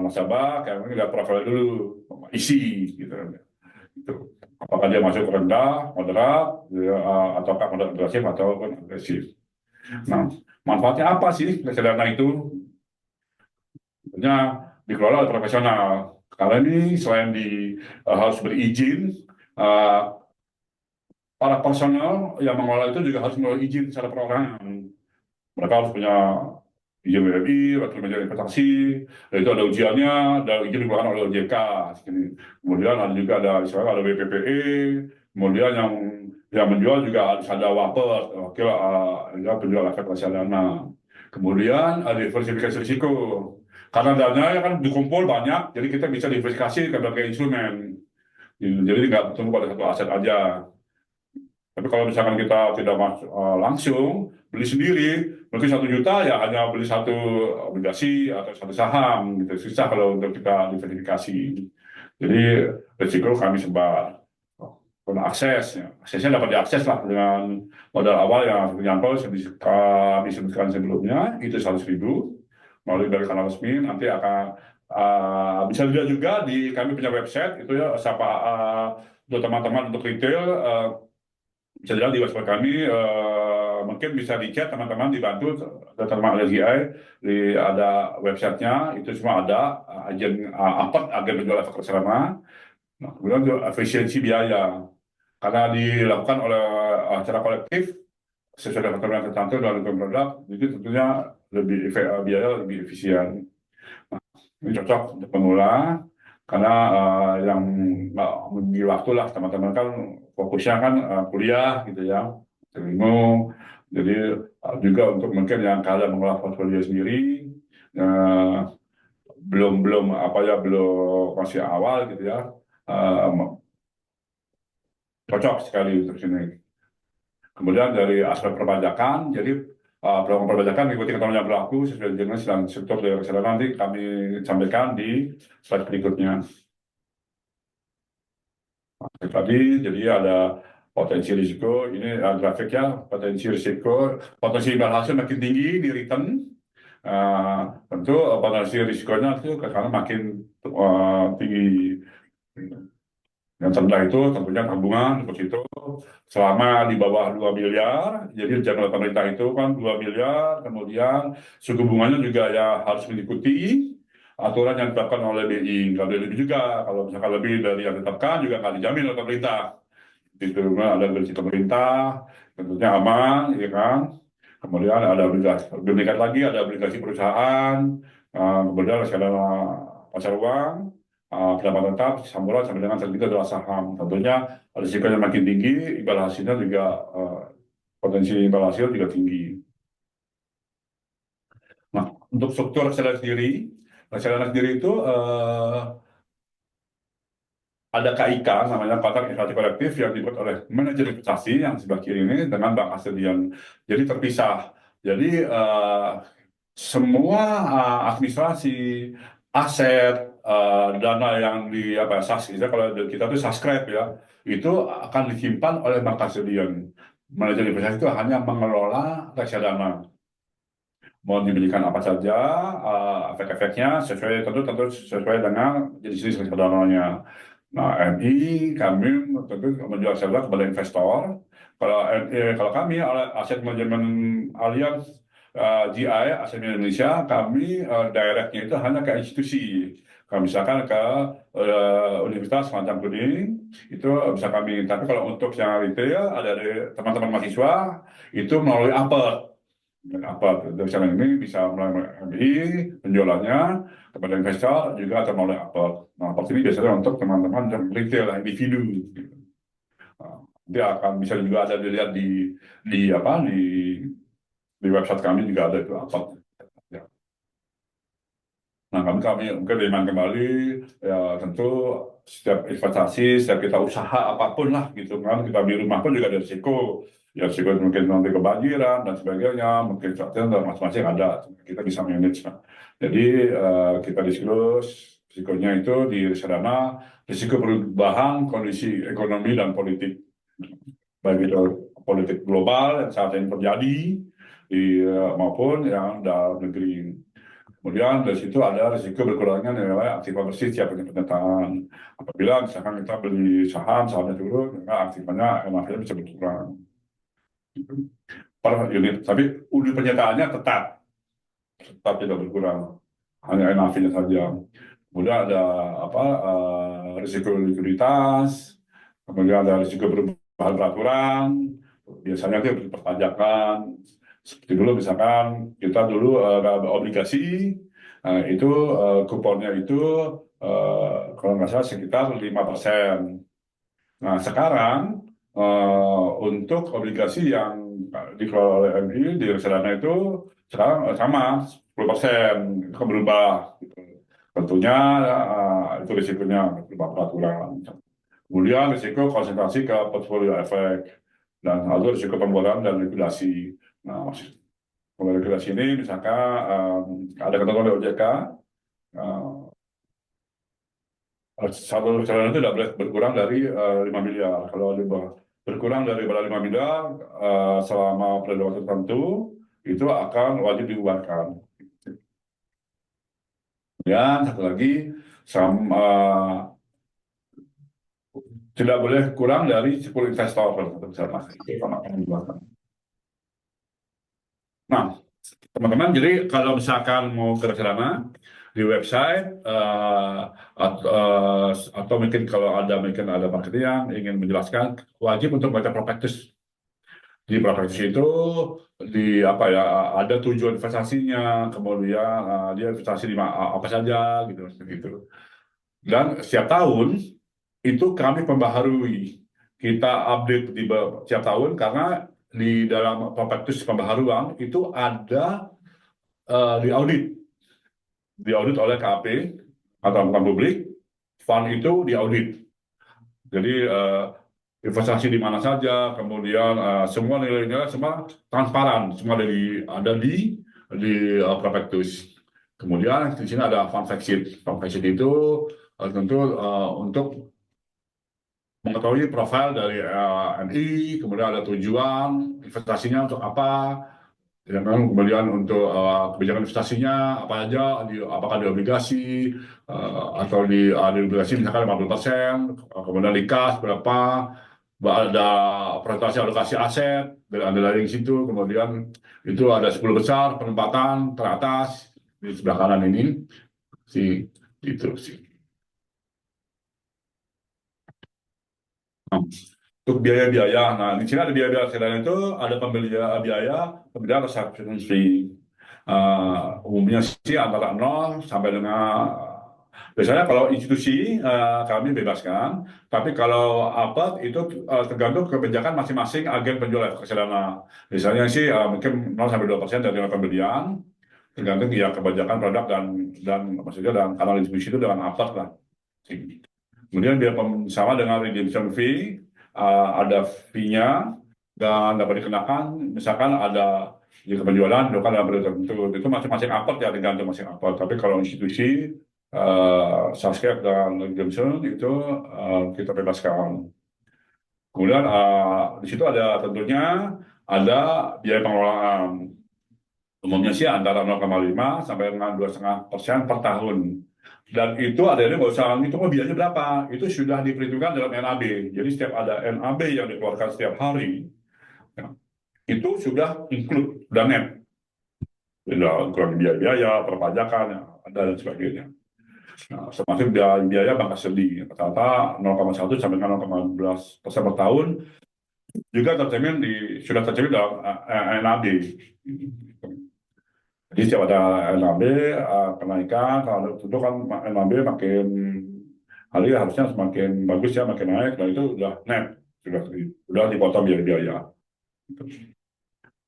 nasabah, kami lihat profil dulu, isi gitu. Gitu. Apakah dia masuk rendah, moderat, ataukah moderat agresif atau agresif. Nah, manfaatnya apa sih reksadana itu? Tentunya dikelola oleh profesional. Karena ini selain harus berizin, para personel yang mengelola itu juga harus melalui izin secara perorangan. Mereka harus punya izin WMI, wakil manajer investasi, dan itu ada ujiannya, ada izin dikeluarkan oleh OJK. Kemudian ada juga ada misalnya ada BPPE, kemudian yang menjual juga harus ada WAPER, wakil penjual efek reksadana. Kemudian ada diversifikasi risiko. Karena dananya kan dikumpul banyak, jadi kita bisa diversifikasi ke berbagai instrumen. Jadi nggak bertumbuh pada satu aset aja. Tapi kalau misalkan kita tidak langsung beli sendiri, mungkin 1 juta ya hanya beli satu obligasi atau satu saham gitu. Susah kalau untuk kita diverifikasi. Jadi risiko kami sebar. Karena aksesnya dapat diakses lah dengan modal awal yang menyantol kami sebutkan sebelumnya itu 100.000 melalui dari kanal resmi. Nanti akan bisa dilihat juga di kami punya website itu ya siapa untuk teman-teman untuk retail. Bisa dilihat di website kami, mungkin bisa di-chat teman-teman dibantu teman-teman LGI, ada websitenya, itu semua ada, agen penjual efek reksadana. Nah, kemudian juga efisiensi biaya, karena dilakukan oleh secara kolektif, sesuai dengan ketentuan tertentu dalam produk, jadi tentunya biaya lebih efisien. Nah, ini cocok untuk pemula, karena yang memberi waktu lah teman-teman kan fokusnya kan kuliah gitu ya, ilmu. Jadi juga untuk mungkin yang kalian mengolah portfolio sendiri, belum apa ya, belum masih awal gitu ya, cocok sekali untuk sini. Kemudian dari aspek perpajakan, jadi program perpajakan mengikuti ketentuan yang berlaku sesuai jenis dan struktur dari reksadana nanti kami sampaikan di slide berikutnya. Tadi jadi ada potensi risiko, ini grafiknya potensi risiko, potensi imbal hasil makin tinggi di return. Tentu potensi risikonya itu karena makin tinggi. Yang terendah itu tentunya tabungan deposito selama di bawah 2 miliar. Jadi jangan pemerintah itu kan 2 miliar, kemudian suku bunganya juga ya harus mengikuti aturan yang ditetapkan oleh BI. Kalau lebih juga, kalau misalkan lebih dari yang ditetapkan juga nggak dijamin oleh pemerintah. Itu ada gaji pemerintah, tentunya aman, ya kan. Kemudian ada obligasi, lebih dekat lagi ada obligasi perusahaan, kemudian reksadana pasar uang, pendapatan tetap, samburan sampai dengan terbitan adalah saham. Tentunya risikonya makin tinggi, imbal hasilnya juga potensi imbal hasil juga tinggi. Nah, untuk struktur reksadana sendiri itu ada KIK namanya kontrak investasi kolektif yang dibuat oleh manajer investasi yang sebelah kiri ini dengan bank asedian. Jadi terpisah. Jadi semua administrasi aset dana yang di apa kalau kita itu subscribe ya, itu akan disimpan oleh bank asedian. Manajer investasi itu hanya mengelola reksadana. Mau dibelikan apa saja, efek-efeknya tentu sesuai dengan jenis reksadananya. Nah, MI kami tentu menjual reksadana kepada investor. Kalau kami aset manajemen Allianz GI Aset Indonesia, kami directnya itu hanya ke institusi. Kalau misalkan ke universitas Mantang Kuning itu bisa kami. Tapi kalau untuk yang retail ada dari teman-teman mahasiswa itu melalui APER. Dan apa dari channel ini bisa melalui MI penjualannya kepada investor juga atau melalui APOT. Nah, APOT ini biasanya untuk teman-teman yang retail individu. Dia akan bisa juga ada dilihat di website kami juga ada itu APOT. Ya. Nah, kami mungkin demand kembali ya, tentu setiap investasi, setiap kita usaha apapun lah gitu kan, kita beli rumah pun juga ada risiko. Ya risiko mungkin nanti kebanjiran dan sebagainya, mungkin dan masing-masing ada, kita bisa manage. Jadi kita disclose risikonya itu di reksadana, risiko perubahan kondisi ekonomi dan politik, baik itu politik global yang saat ini terjadi maupun yang dalam negeri. Kemudian dari situ ada risiko berkurangnya nilai aktiva bersih setiap penyetaan. Apabila misalkan kita beli sahamnya turun, maka aktifanya NAV-nya bisa berkurang. Per unit, tapi unit penyertaannya tetap tidak berkurang, hanya NAV-nya saja. Kemudian ada risiko likuiditas, kemudian ada risiko bahan peraturan, biasanya itu perpajakan. Seperti dulu misalkan kita dulu obligasi, itu kuponnya itu kalau nggak salah sekitar 5%. Nah sekarang untuk obligasi yang dikelola oleh MI di reksadana itu sekarang sama 10%, itu berubah. Gitu. Tentunya itu risikonya berubah peraturan. Kemudian risiko konsentrasi ke portfolio efek dan lalu risiko pembodohan dan likuidasi. Nah, maksud likuidasi ini misalkan ada ketentuan dari OJK, satu reksadana itu tidak boleh berkurang dari 5 miliar. Kalau berkurang dari 5 miliar selama periode waktu tertentu, itu akan wajib dibubarkan. Kemudian satu lagi, tidak boleh kurang dari 10 investor pada satu reksadana. Itu akan dibubarkan. Nah, teman-teman, jadi kalau misalkan mau ke reksadana di website atau mungkin kalau ada marketing yang ingin menjelaskan, wajib untuk baca prospektus. Di prospektus itu di apa ya, ada tujuan investasinya, kemudian dia investasi di apa saja gitu. Dan setiap tahun itu kami pembaharui, kita update di setiap tahun karena di dalam prospektus pembaharuan itu ada diaudit oleh KAP atau bukan publik, fund itu diaudit. Jadi investasi di mana saja, kemudian semua nilai-nilai semua transparan, semua ada di prospektus. Kemudian di sini ada fund fact sheet. Fund fact sheet itu tentu untuk mengetahui profil dari NI, kemudian ada tujuan investasinya untuk apa, ya kan, kemudian untuk kebijakan investasinya apa aja, apakah di obligasi atau di obligasi misalkan 50%, kemudian di kas berapa, ada presentasi alokasi aset, dan ada dari situ, kemudian itu ada 10 besar penempatan teratas di sebelah kanan ini, itu sih. Untuk biaya-biaya, nah di sini ada biaya-biaya reksadana itu ada pembelian transaction fee. Umumnya sih antara 0 sampai dengan biasanya kalau institusi kami bebaskan, tapi kalau apa itu tergantung kebijakan masing-masing agen penjual reksadana. Biasanya sih mungkin 0 sampai 2% dari pembelian, tergantung ya kebijakan produk dan maksudnya dan kanal distribusi itu dengan apa lah. Kemudian biaya sama dengan redemption fee, ada fee-nya dan dapat dikenakan, misalkan ada di penjualan, bukan dalam periode tertentu, itu masing-masing apart ya, tergantung masing apart. Tapi kalau institusi, subscribe dan redemption itu kita bebaskan. Kemudian di situ ada tentunya ada biaya pengelolaan. Umumnya sih antara 0,5 sampai dengan 2,5% per tahun. Dan itu ada nggak usah ngitung biayanya berapa, itu sudah diperhitungkan dalam NAB. Jadi setiap ada NAB yang dikeluarkan setiap hari, ya, itu sudah include, sudah net. Sudah kurang biaya-biaya, perpajakan, ya, ada dan sebagainya. Nah, termasuk biaya bangkas sedi, rata-rata 0,1 sampai 0,12% per tahun, juga sudah tercermin dalam NAB. Jadi setiap ada NAB kenaikan, kalau tentu kan NAB makin hari harusnya semakin bagus ya, makin naik, dan itu udah net, sudah dipotong biaya-biaya.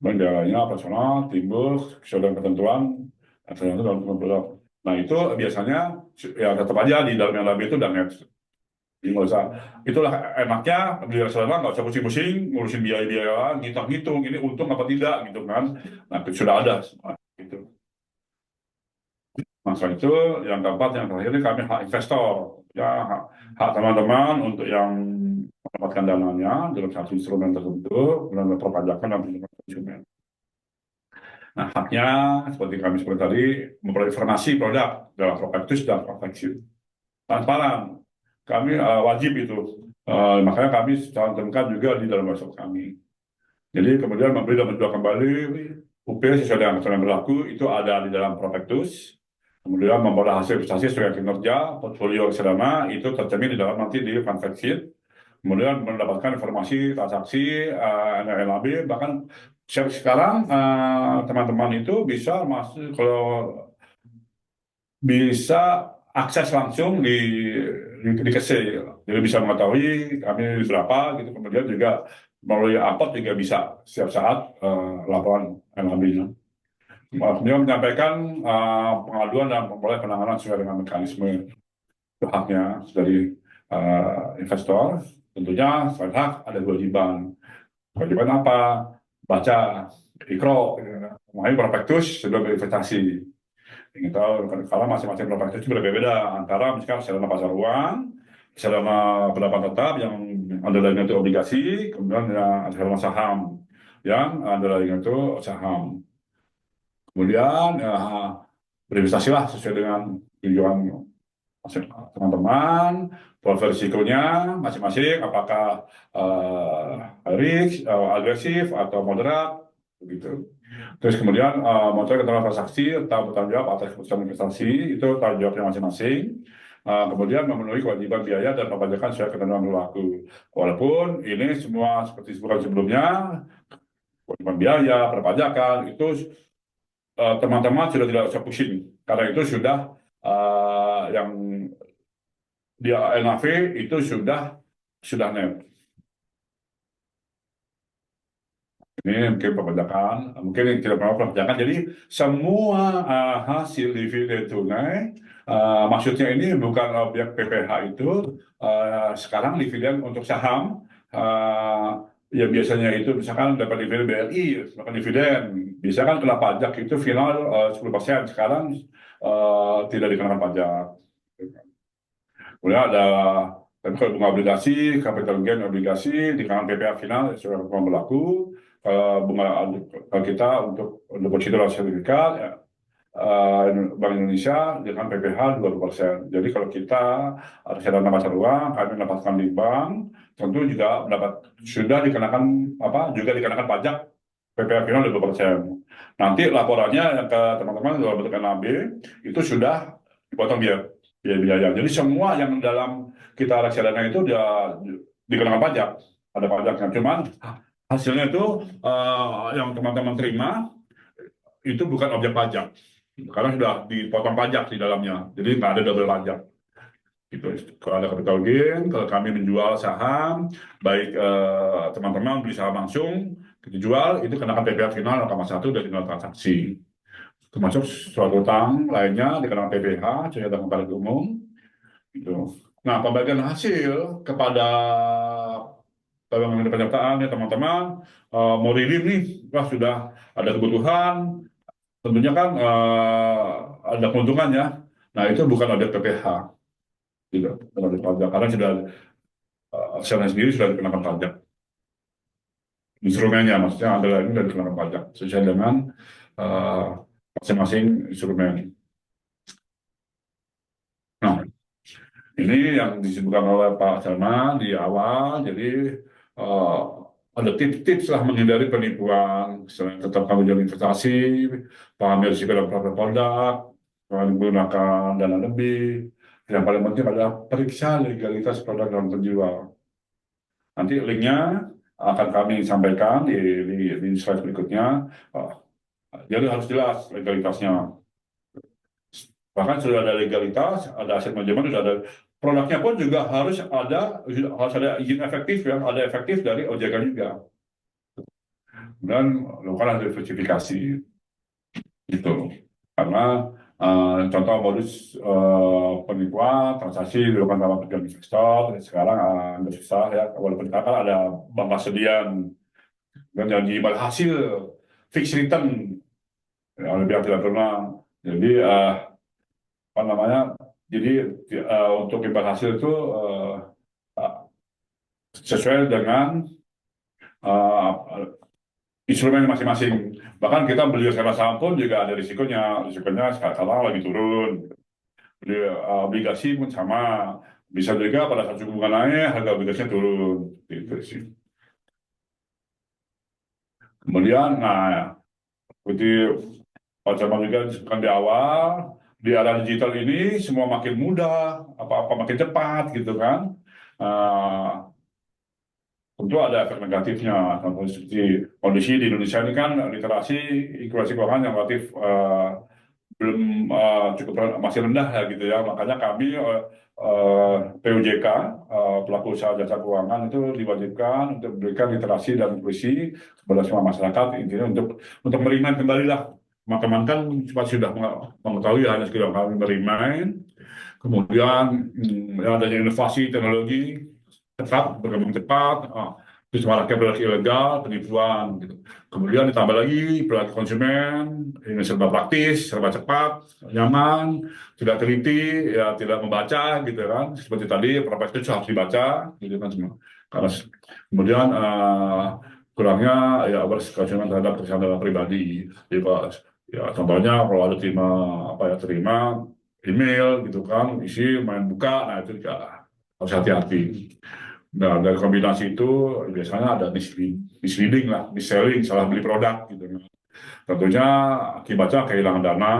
Dan biayanya operasional, timbul, sesuai dengan ketentuan, dalam ketentuan. Nah itu biasanya ya tetap aja di dalam NAB itu udah net. Jadi nggak usah, itulah enaknya beli reksadana nggak usah pusing-pusing ngurusin biaya-biaya, ngitung-ngitung ini untung apa tidak gitu kan. Nah sudah ada semua. Gitu. Masa itu yang keempat, yang terakhir ini kami hak investor, ya hak teman-teman untuk yang mendapatkan dananya dalam satu instrumen tertentu, kemudian perpajakan dan perlindungan konsumen. Nah haknya seperti kami sebut tadi, memperoleh informasi produk dalam prospektus dan prospeksi transparan, kami wajib itu, makanya kami cantumkan juga di dalam website kami. Jadi kemudian membeli dan menjual kembali UP sesuai dengan aturan berlaku itu ada di dalam prospektus. Kemudian memperoleh hasil investasi sesuai kinerja portfolio reksadana itu tercermin di dalam nanti di fund fact sheet. kemudian mendapatkan informasi transaksi NLAB, bahkan sekarang teman-teman itu bisa masuk, kalau bisa akses langsung di KC, jadi bisa mengetahui kami berapa gitu, kemudian juga melalui upload juga bisa setiap saat laporan NLAB-nya. Kemudian menyampaikan pengaduan dan memulai penanganan sesuai dengan mekanisme haknya dari investor. Tentunya selain hak ada kewajiban. Kewajiban apa? Baca ikro, mengenai prospektus sebelum berinvestasi. Ingin tahu kalau masing-masing prospektus itu berbeda antara misalkan reksadana pasar uang, reksadana pendapat tetap yang underlying itu obligasi, kemudian reksadana saham yang underlying itu saham. Kemudian berinvestasilah sesuai dengan tujuan teman-teman, profil risikonya masing-masing, apakah high risk, agresif atau moderat, begitu. Terus kemudian monitoring ketentuan transaksi atau bertanggung jawab atas keputusan investasi itu tanggung jawabnya masing-masing. Kemudian memenuhi kewajiban biaya dan pembajakan sesuai ketentuan berlaku. Walaupun ini semua seperti disebutkan sebelumnya, kewajiban biaya, perpajakan itu teman-teman sudah tidak usah pusing karena itu sudah yang dia NAV itu sudah net. Ini mungkin perpajakan, mungkin tidak pernah perpajakan. Jadi semua hasil dividen tunai, maksudnya ini bukan objek PPh itu. Sekarang dividen untuk saham, ya biasanya itu misalkan dapat dividen BRI, makan dividen, bisa kan kena pajak itu final 10%. Sekarang tidak dikenakan pajak. Kemudian ada tapi kalau bunga obligasi, capital gain obligasi dikenakan PPh final sesuai hukum berlaku. Bunga kalau kita untuk deposito sertifikat ya, Bank Indonesia dengan PPh 20%. Jadi kalau kita reksadana pasar uang, kami mendapatkan di bank, tentu juga sudah dikenakan juga dikenakan pajak PPh final 20%. Nanti laporannya ke teman-teman dalam bentuk NAB itu sudah dipotong biaya. Jadi semua yang dalam kita reksadana itu dia dikenakan pajak, ada pajaknya. Cuman hasilnya itu yang teman-teman terima itu bukan objek pajak, karena sudah dipotong pajak di dalamnya, jadi nggak ada double pajak. Gitu. Kalau ada capital gain, kalau kami menjual saham, baik teman-teman beli saham langsung, kita jual itu kenakan PPh final 0,1 dari nilai transaksi. Termasuk suatu utang lainnya dikenakan PPh, sesuai dengan tarif umum. Gitu. Nah, pembagian hasil kepada penyertaan ya teman-teman, mau redeem nih, wah sudah ada kebutuhan, tentunya kan ada keuntungan ya. Nah, itu bukan objek PPh, tidak ada pajak, karena sudah asetnya sendiri sudah dikenakan pajak. Instrumennya, maksudnya adalah ini sudah dikenakan pajak sesuai dengan masing-masing instrumen. Nah, ini yang disebutkan oleh Pak Salman di awal, jadi ada tips-tips lah menghindari penipuan, selain tetap tanggung investasi, pahami risiko dan produk, menggunakan dana lebih. Yang paling penting adalah periksa legalitas produk yang terjual. Nanti linknya akan kami sampaikan di slide berikutnya. Jadi harus jelas legalitasnya. Bahkan sudah ada legalitas, ada aset manajemen, sudah ada produknya pun juga harus ada izin efektif ya, ada efektif dari OJK juga. Dan lakukan ada verifikasi gitu. Karena contoh modus penipuan transaksi dilakukan sama pejabat investor sekarang nggak susah ya, walaupun kan ada bank kesediaan dan janji imbal hasil fixed return yang lebih tidak pernah. Jadi untuk imbal hasil itu sesuai dengan instrumen masing-masing. Bahkan kita beli reksadana saham pun juga ada risikonya sekarang lagi turun. Beli obligasi pun sama, bisa juga pada saat suku bunga naik harga obligasinya turun, gitu sih. Kemudian, seperti Pak Caman juga disebutkan di awal, di era digital ini semua makin mudah, apa-apa makin cepat gitu kan. tentu ada efek negatifnya. Contohnya seperti kondisi di Indonesia ini kan literasi inklusi keuangan yang relatif belum cukup masih rendah ya gitu ya. Makanya kami PUJK pelaku usaha jasa keuangan itu diwajibkan untuk memberikan literasi dan inklusi kepada semua masyarakat, intinya untuk merimain kembali lah. Teman-teman kan pasti sudah mengetahui, hanya sekedar kami merimain. Kemudian adanya inovasi teknologi cepat, berkembang cepat, terus maraknya perilaku ilegal, penipuan gitu. Kemudian ditambah lagi perilaku konsumen, ini serba praktis, serba cepat, nyaman, tidak teliti, ya tidak membaca gitu kan. Seperti tadi prospektus harus dibaca gitu kan semua. Karena kemudian kurangnya ya awareness konsumen terhadap kesan data pribadi. Jadi ya contohnya kalau ada terima email gitu kan, isi main buka, nah itu juga harus hati-hati. Nah, dari kombinasi itu biasanya ada misleading lah, mis-selling, salah beli produk gitu. Tentunya akibatnya kehilangan dana.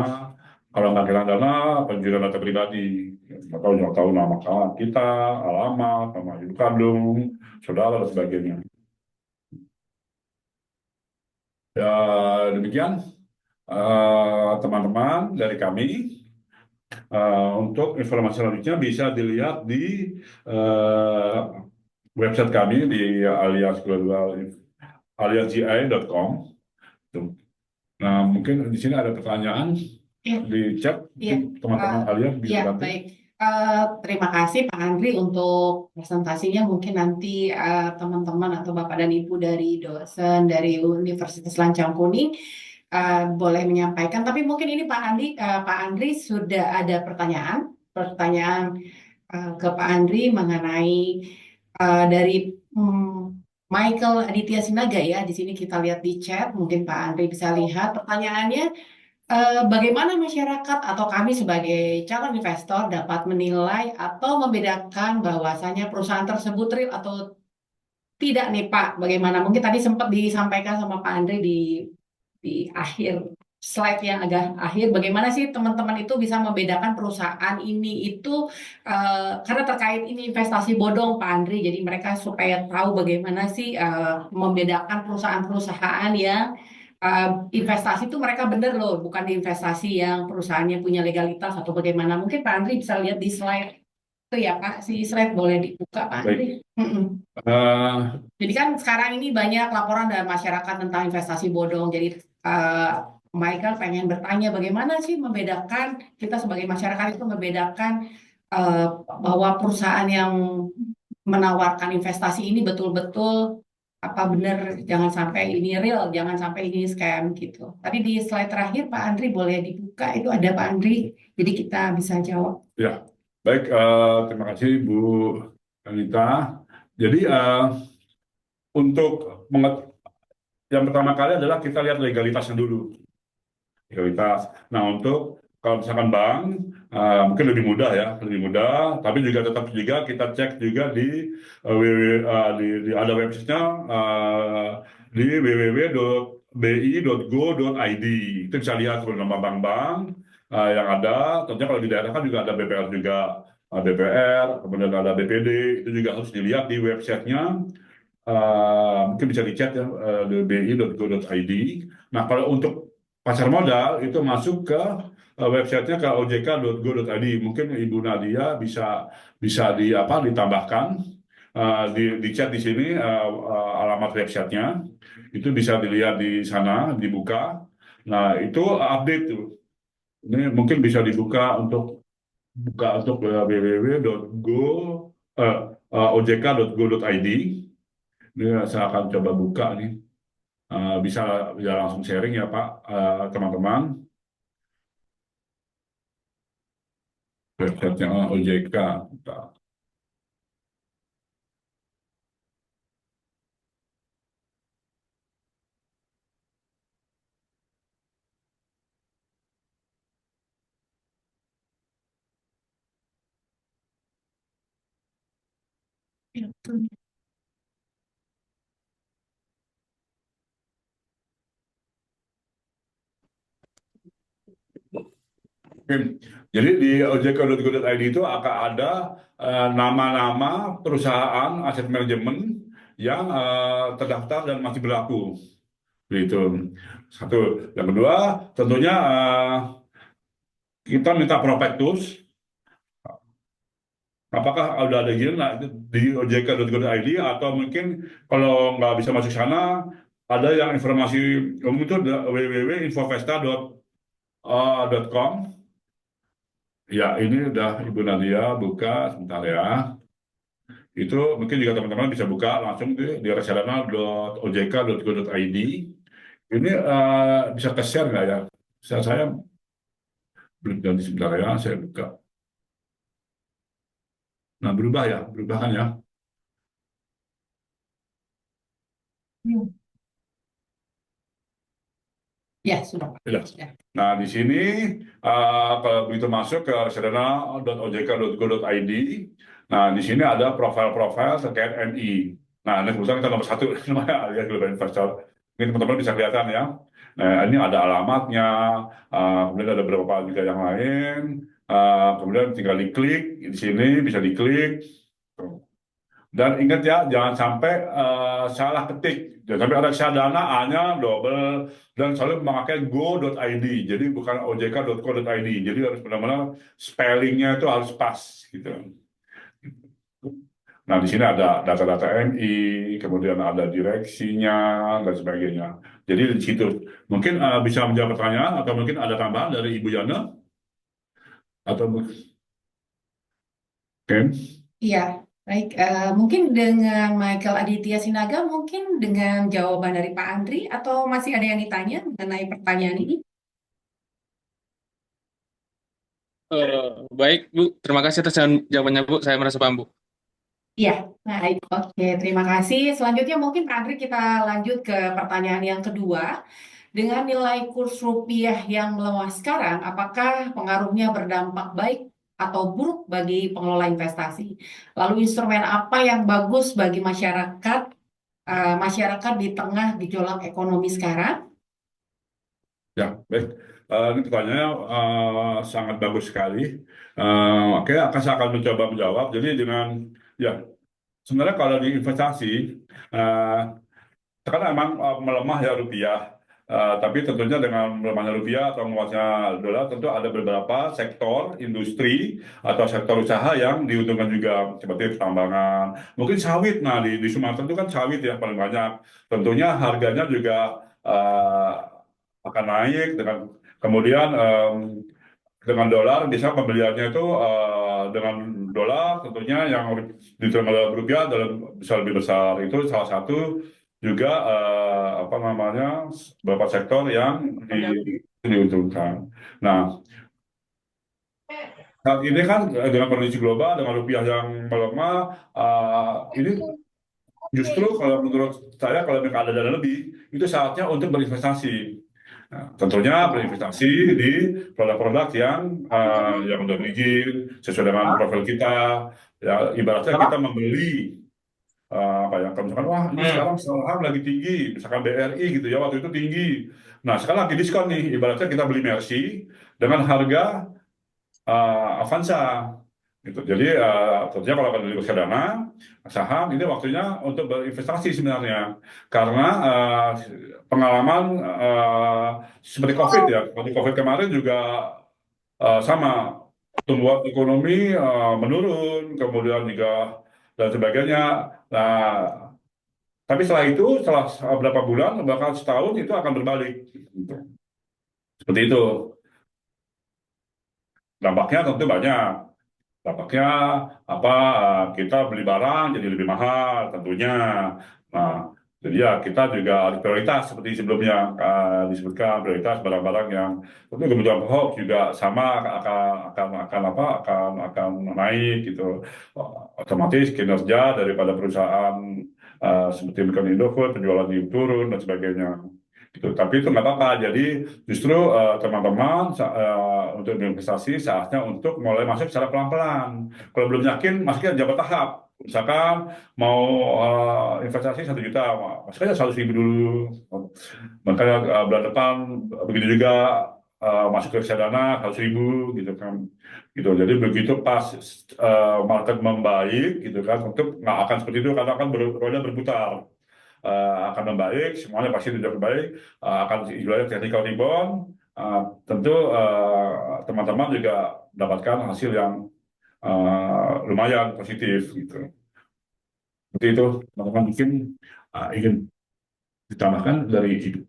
Kalau nggak kehilangan dana, pencurian data pribadi. Atau nggak tahu nama kita, alamat, nama ibu kandung, saudara, dan sebagainya. Ya, demikian teman-teman dari kami. Untuk informasi selanjutnya bisa dilihat di website kami di aliasgi.com. Nah, mungkin di sini ada pertanyaan di chat, teman-teman Alia bisa bantu. Baik. Terima kasih Pak Andri untuk presentasinya. Mungkin nanti teman-teman atau Bapak dan Ibu dari dosen dari Universitas Lancang Kuning boleh menyampaikan. Tapi mungkin ini Pak Andri sudah ada pertanyaan ke Pak Andri mengenai dari Michael Aditya Sinaga ya. Di sini kita lihat di chat, mungkin Pak Andri bisa lihat pertanyaannya. Bagaimana masyarakat atau kami sebagai calon investor dapat menilai atau membedakan bahwasanya perusahaan tersebut real atau tidak nih Pak? Bagaimana? Mungkin tadi sempat disampaikan sama Pak Andre di akhir slide yang agak akhir. Bagaimana sih teman-teman itu bisa membedakan perusahaan ini itu karena terkait ini investasi bodong Pak Andre. Jadi mereka supaya tahu bagaimana sih membedakan perusahaan-perusahaan yang investasi itu mereka benar loh, bukan investasi yang perusahaannya punya legalitas atau bagaimana. Mungkin Pak Andri bisa lihat di slide itu ya Pak, si slide boleh dibuka Pak Andri. Jadi kan sekarang ini banyak laporan dari masyarakat tentang investasi bodong. Jadi Michael pengen bertanya bagaimana sih membedakan, kita sebagai masyarakat itu membedakan bahwa perusahaan yang menawarkan investasi ini betul-betul apa benar, jangan sampai ini real, jangan sampai ini scam gitu. Tadi di slide terakhir Pak Andri boleh dibuka, itu ada Pak Andri, jadi kita bisa jawab. Ya, baik. Terima kasih Bu Anita. Jadi untuk yang pertama kali adalah kita lihat legalitasnya dulu. Legalitas. Nah, untuk kalau misalkan bank mungkin lebih mudah ya, lebih mudah. Tapi juga tetap juga kita cek juga di ada websitenya di www.bi.go.id. Itu bisa lihat nama bank-bank yang ada. Tentunya kalau di daerah kan juga ada BPR juga, BPR, kemudian ada BPD. Itu juga harus dilihat di websitenya. Mungkin bisa dicek ya, di bi.go.id. Nah, kalau untuk pasar modal itu masuk ke websitenya ke ojk.go.id. Mungkin Ibu Nadia bisa ditambahkan di chat di sini alamat websitenya. Itu bisa dilihat di sana, dibuka. Nah, itu update tuh. Ini mungkin bisa dibuka untuk ojk.go.id. Ini saya akan coba buka nih. Bisa langsung sharing ya Pak, teman-teman. Websitenya OJK. Jadi di ojk.go.id itu akan ada nama-nama perusahaan aset manajemen yang terdaftar dan masih berlaku. Gitu. Satu. Yang kedua, tentunya kita minta prospektus. Apakah udah ada izin di ojk.go.id atau mungkin kalau nggak bisa masuk sana, ada yang informasi umum itu www.infovesta.com. Ya, ini udah Ibu Nadia buka sebentar ya. Itu mungkin juga teman-teman bisa buka langsung di reksadana.ojk.go.id. Ini bisa ke-share nggak ya? Saya belum ganti sebentar ya, saya buka. Nah, berubah kan ya. Ya, sudah. Ya. Sudah. Nah, di sini kalau begitu masuk ke reksadana.ojk.go.id, nah di sini ada profil-profil terkait MI. Nah, ini kebetulan kita nomor satu, namanya Alias Global Investor. Ini teman-teman bisa kelihatan ya. Nah, ini ada alamatnya, kemudian ada beberapa juga yang lain. Kemudian tinggal diklik di sini, bisa diklik. Dan ingat ya, jangan sampai salah ketik. Jangan sampai ada reksadana A-nya double dan selalu memakai go.id. Jadi bukan ojk.co.id. Jadi harus benar-benar spellingnya itu harus pas gitu. Nah, di sini ada data-data MI, kemudian ada direksinya dan sebagainya. Jadi di situ mungkin bisa menjawab pertanyaan atau mungkin ada tambahan dari Ibu Yana atau Ken. Iya, baik. Mungkin dengan Michael Aditya Sinaga, mungkin dengan jawaban dari Pak Andri, atau masih ada yang ditanya mengenai pertanyaan ini? Baik, Bu. Terima kasih atas jawabannya, Bu. Saya merasa paham, Bu. Iya, baik. Oke, terima kasih. Selanjutnya mungkin Pak Andri kita lanjut ke pertanyaan yang kedua. Dengan nilai kurs rupiah yang melemah sekarang, apakah pengaruhnya berdampak baik atau buruk bagi pengelola investasi? Lalu instrumen apa yang bagus bagi masyarakat di tengah gejolak ekonomi sekarang? Ya, baik. Ini pertanyaannya sangat bagus sekali. Oke, saya akan mencoba menjawab. Jadi ya, sebenarnya kalau di investasi, uh, sekarang memang melemah ya rupiah. Tapi tentunya dengan melemahnya rupiah atau menguatnya dolar, tentu ada beberapa sektor industri atau sektor usaha yang diuntungkan juga, seperti pertambangan, mungkin sawit. Nah, di Sumatera itu kan sawit yang paling banyak. Tentunya harganya juga uh, akan naik kemudian dengan dolar, bisa pembeliannya itu dengan dolar, tentunya yang diterima dalam rupiah bisa lebih besar. Itu salah satu juga apa namanya, beberapa sektor yang diuntungkan. Nah, saat ini kan dengan kondisi global, dengan rupiah yang melemah, ini justru kalau menurut saya, kalau mereka ada dana lebih, itu saatnya untuk berinvestasi. Nah, tentunya berinvestasi di produk-produk yang udah berizin sesuai dengan profil kita. Ya, ibaratnya kita membeli apa yang misalkan, wah ini sekarang saham lagi tinggi, misalkan BRI gitu ya, waktu itu tinggi. Nah, sekarang lagi diskon nih, ibaratnya kita beli Mercy dengan harga Avanza. Gitu. Jadi tentunya kalau akan beli reksadana saham, ini waktunya untuk berinvestasi sebenarnya, karena pengalaman seperti COVID ya, waktu COVID kemarin juga sama, tumbuhan ekonomi menurun, kemudian juga dan sebagainya. Nah, tapi setelah beberapa bulan, bahkan setahun, itu akan berbalik. Gitu. Seperti itu. Dampaknya tentu banyak. Dampaknya apa? Kita beli barang jadi lebih mahal tentunya. Nah, jadi ya kita juga harus prioritas seperti sebelumnya disebutkan, prioritas barang-barang yang tentu kebutuhan pokok juga sama akan naik gitu. Otomatis kinerja daripada perusahaan seperti misalkan Indofood, penjualan turun dan sebagainya. Gitu. Tapi itu nggak apa-apa. Jadi justru teman-teman untuk investasi saatnya untuk mulai masuk secara pelan-pelan. Kalau belum yakin, masuknya jabat tahap. Misalkan mau investasi 1 juta, masuknya 100.000 dulu. Makanya bulan depan begitu juga masuk ke reksadana 100.000 gitu kan, gitu. Jadi begitu pas market membaik gitu kan, tentu nggak akan seperti itu karena akan roda berputar. Akan membaik, semuanya pasti tidak baik, akan istilahnya technical rebound. Tentu teman-teman juga mendapatkan hasil yang lumayan positif gitu. Seperti itu, teman-teman mungkin ingin ditambahkan dari Ibu.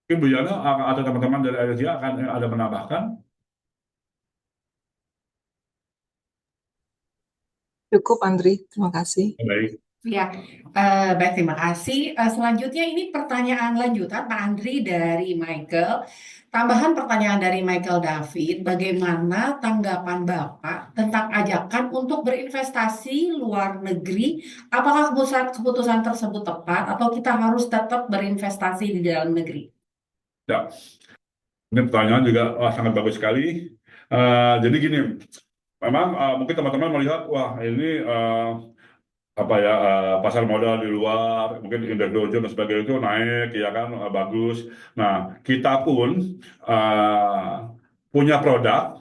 Mungkin Bu Yana atau teman-teman dari Asia akan ada menambahkan. Cukup, Andri. Terima kasih. Baik. Ya, baik, terima kasih. Selanjutnya ini pertanyaan lanjutan Pak Andri dari Michael. Tambahan pertanyaan dari Michael David, bagaimana tanggapan Bapak tentang ajakan untuk berinvestasi luar negeri? Apakah keputusan tersebut tepat atau kita harus tetap berinvestasi di dalam negeri? Ya, ini pertanyaan juga sangat bagus sekali. Jadi gini, memang mungkin teman-teman melihat, wah ini apa ya, pasar modal di luar, mungkin indeks Dow Jones dan sebagainya itu naik, ya kan, bagus. Nah, kita pun punya produk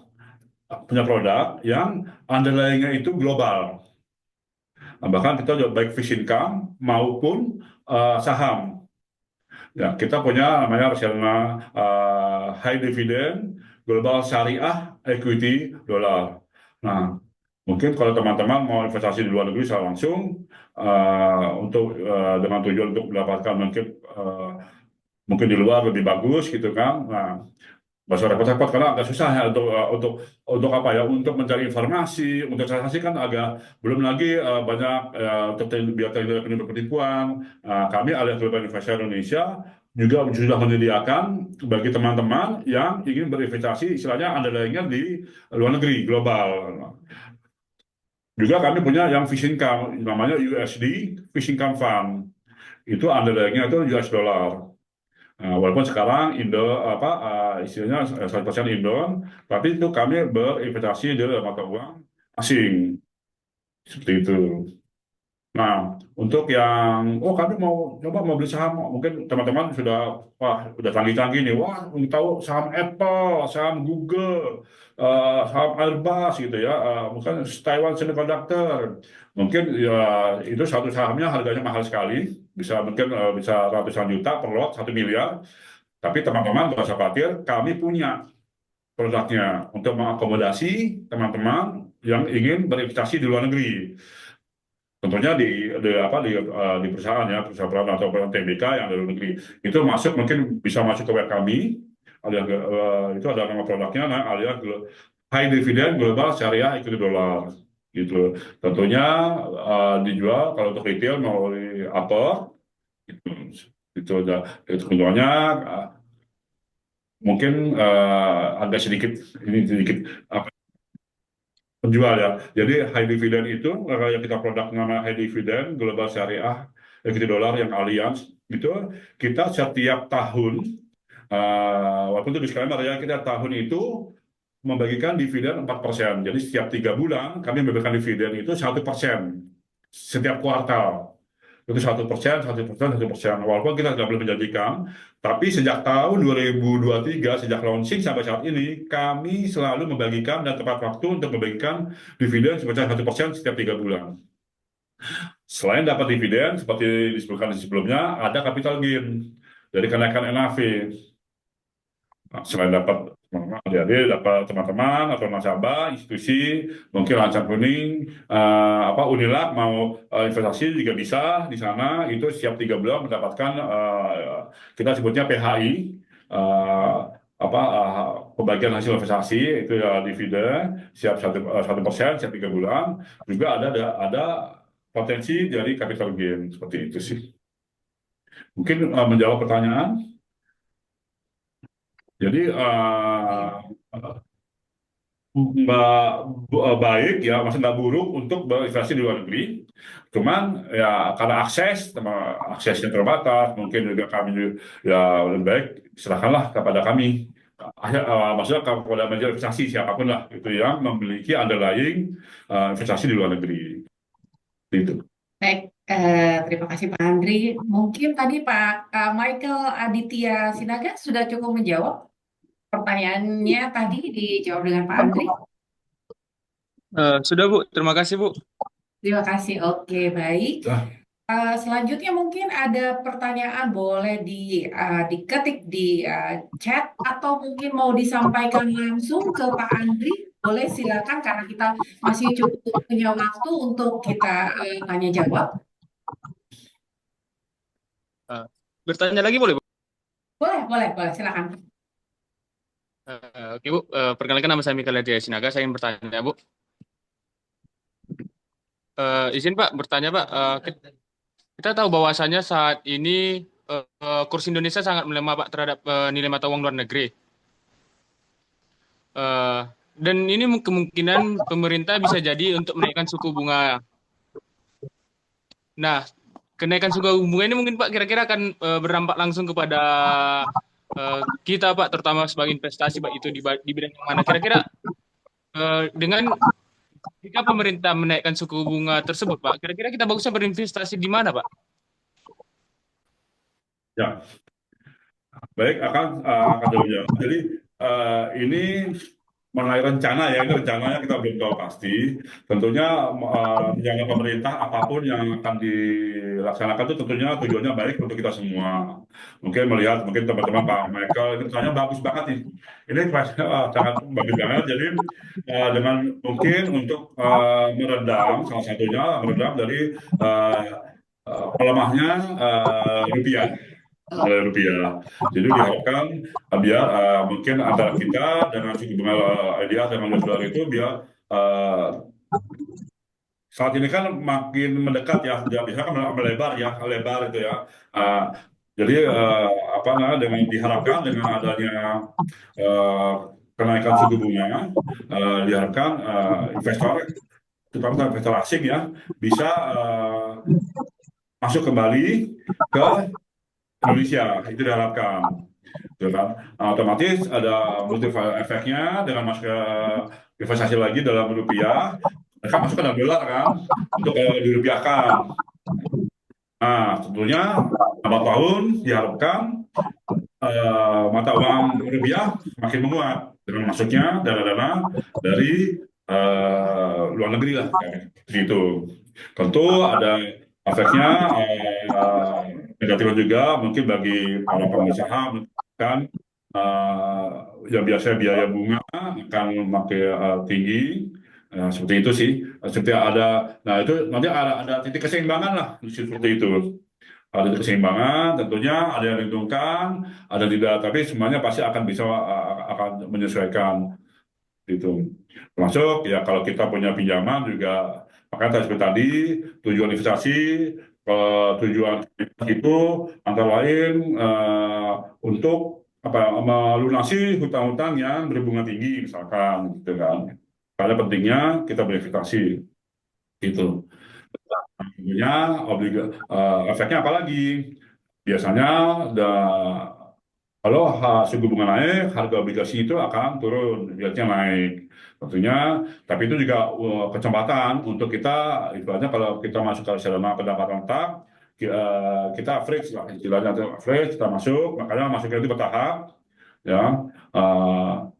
yang underlying-nya itu global. Nah, bahkan kita juga baik fixed income maupun saham. Ya, kita punya namanya reksadana high dividend global syariah equity dolar. Nah, mungkin kalau teman-teman mau investasi di luar negeri secara langsung untuk dengan tujuan untuk mendapatkan mungkin di luar lebih bagus gitu kan. Nah, bahasa repot-repot karena agak susah ya untuk apa ya, untuk mencari informasi, untuk transaksi kan agak, belum lagi banyak untuk biar tidak penipuan. Kami alias Global Investor Indonesia juga sudah menyediakan bagi teman-teman yang ingin berinvestasi istilahnya underlying-nya di luar negeri global. Juga kami punya yang fixed income namanya USD Fixed Income Fund. Itu underlying-nya itu US dollar. Walaupun sekarang istilahnya 100% Indon, tapi itu kami berinvestasi di mata uang asing seperti itu. Nah, untuk yang kami mau coba mau beli saham, mungkin teman-teman udah canggih-canggih nih, wah tahu saham Apple, saham Google, saham Airbus gitu ya, mungkin Taiwan Semiconductor, mungkin ya itu satu sahamnya harganya mahal sekali, mungkin bisa ratusan juta per lot, 1 miliar. Tapi teman-teman nggak usah khawatir, kami punya produknya untuk mengakomodasi teman-teman yang ingin berinvestasi di luar negeri. Tentunya di perusahaan ya, perusahaan atau TBK yang dari luar negeri. Itu mungkin bisa masuk ke web kami, alias itu ada nama produknya, alias High Dividend Global Syariah Equity Dollar. Gitu. Tentunya dijual kalau untuk retail melalui Apple. Itu keuntungannya mungkin agak sedikit penjual ya. Jadi high dividend itu yang kita produk nama high dividend global syariah equity dollar yang Allianz itu kita setiap tahun walaupun itu disclaimer ya, kita tahun itu membagikan dividen 4%. Jadi setiap 3 bulan kami memberikan dividen itu 1% setiap kuartal. Itu 1%, 1%, 1%. Walaupun kita tidak boleh menjanjikan, tapi sejak tahun 2023, sejak launching sampai saat ini, kami selalu membagikan dan tepat waktu untuk membagikan dividen sebesar 1% setiap 3 bulan. Selain dapat dividen, seperti disebutkan sebelumnya, ada capital gain dari kenaikan NAV. Selain dapat adik-adik, dapat teman-teman atau nasabah, institusi, mungkin Lancang Kuning, Unilag mau investasi juga bisa di sana. Itu setiap 3 bulan mendapatkan kita sebutnya PHI, pembagian hasil investasi itu ya dividen siap 1% setiap 3 bulan. Juga ada potensi dari capital gain seperti itu sih. Mungkin menjawab pertanyaan. Jadi baik ya, maksudnya nggak buruk untuk berinvestasi di luar negeri. Cuman ya karena aksesnya terbatas, mungkin juga kami ya lebih baik silakanlah kepada kami. Maksudnya kepada manajer investasi siapapun lah itu yang memiliki underlying investasi di luar negeri. Itu. Baik, Terima kasih Pak Andri. Mungkin tadi Pak Michael Aditya Sinaga sudah cukup menjawab pertanyaannya tadi dijawab dengan Pak Andri. Sudah Bu, terima kasih Bu. Terima kasih. Oke, baik. Dah. Selanjutnya mungkin ada pertanyaan boleh diketik di chat atau mungkin mau disampaikan langsung ke Pak Andri. Boleh silakan karena kita masih cukup punya waktu untuk kita tanya jawab. Eh, Bertanya lagi boleh Bu? Boleh, silakan. Oke Bu, perkenalkan nama saya Michael Aditya Sinaga, saya ingin bertanya Bu. Izin Pak, bertanya Pak. Kita tahu bahwasannya saat ini kurs Indonesia sangat melemah Pak terhadap nilai mata uang luar negeri. Dan ini kemungkinan pemerintah bisa jadi untuk menaikkan suku bunga. Nah, kenaikan suku bunga ini mungkin Pak kira-kira akan berdampak langsung kepada kita Pak, terutama sebagai investasi Pak, itu di bidang yang mana. Kira-kira dengan jika pemerintah menaikkan suku bunga tersebut Pak, kira-kira kita bagusnya berinvestasi di mana Pak? Ya, baik, akan jawab. Jadi ini mengenai rencana ya, ini rencananya kita belum tahu pasti. Tentunya rencana pemerintah apapun yang akan dilaksanakan itu tentunya tujuannya baik untuk kita semua. Mungkin teman-teman Pak Michael ini rencananya bagus banget nih. Ini sangat bagus banget. Jadi dengan mungkin untuk meredam salah satunya meredam dari eh, pelemahnya rupiah nilai rupiah. Jadi diharapkan biar mungkin antara kita dengan suku bunga IDR dengan US dollar itu biar saat ini kan makin mendekat ya, dia bisa kan melebar ya, lebar itu ya. Uh, jadi apa namanya dengan diharapkan dengan adanya uh, kenaikan suku bunga, diharapkan investor, terutama investor asing ya, bisa masuk kembali ke Indonesia. Itu diharapkan. Gitu kan. Otomatis ada multiplier efeknya dengan masuk ke investasi lagi dalam rupiah, mereka masuk ke dalam dolar kan untuk dirupiahkan. Nah, tentunya lambat tahun diharapkan mata uang rupiah makin menguat dengan masuknya dana-dana dari luar negeri lah, kayak gitu. Tentu ada efeknya negatif juga mungkin bagi para pengusaha kan yang biasanya biaya bunga akan makin tinggi. Seperti itu sih, seperti nah itu nanti ada titik keseimbangan lah seperti itu. Ada titik keseimbangan, tentunya ada yang diuntungkan, ada tidak, tapi semuanya pasti akan bisa akan menyesuaikan gitu. Termasuk ya kalau kita punya pinjaman juga, makanya seperti tadi tujuan investasi, tujuan itu antara lain untuk apa melunasi hutang-hutang yang berbunga tinggi misalkan gitu kan. Karena pentingnya kita berinvestasi gitu. Tentunya efeknya apa lagi? Biasanya kalau suku bunga naik, harga obligasi itu akan turun, yieldnya naik. Tentunya, tapi itu juga kesempatan untuk kita, ibaratnya kalau kita masuk ke reksadana pendapatan tetap, kita average lah, istilahnya itu average, kita masuk, makanya masuknya itu bertahap, ya. Eh,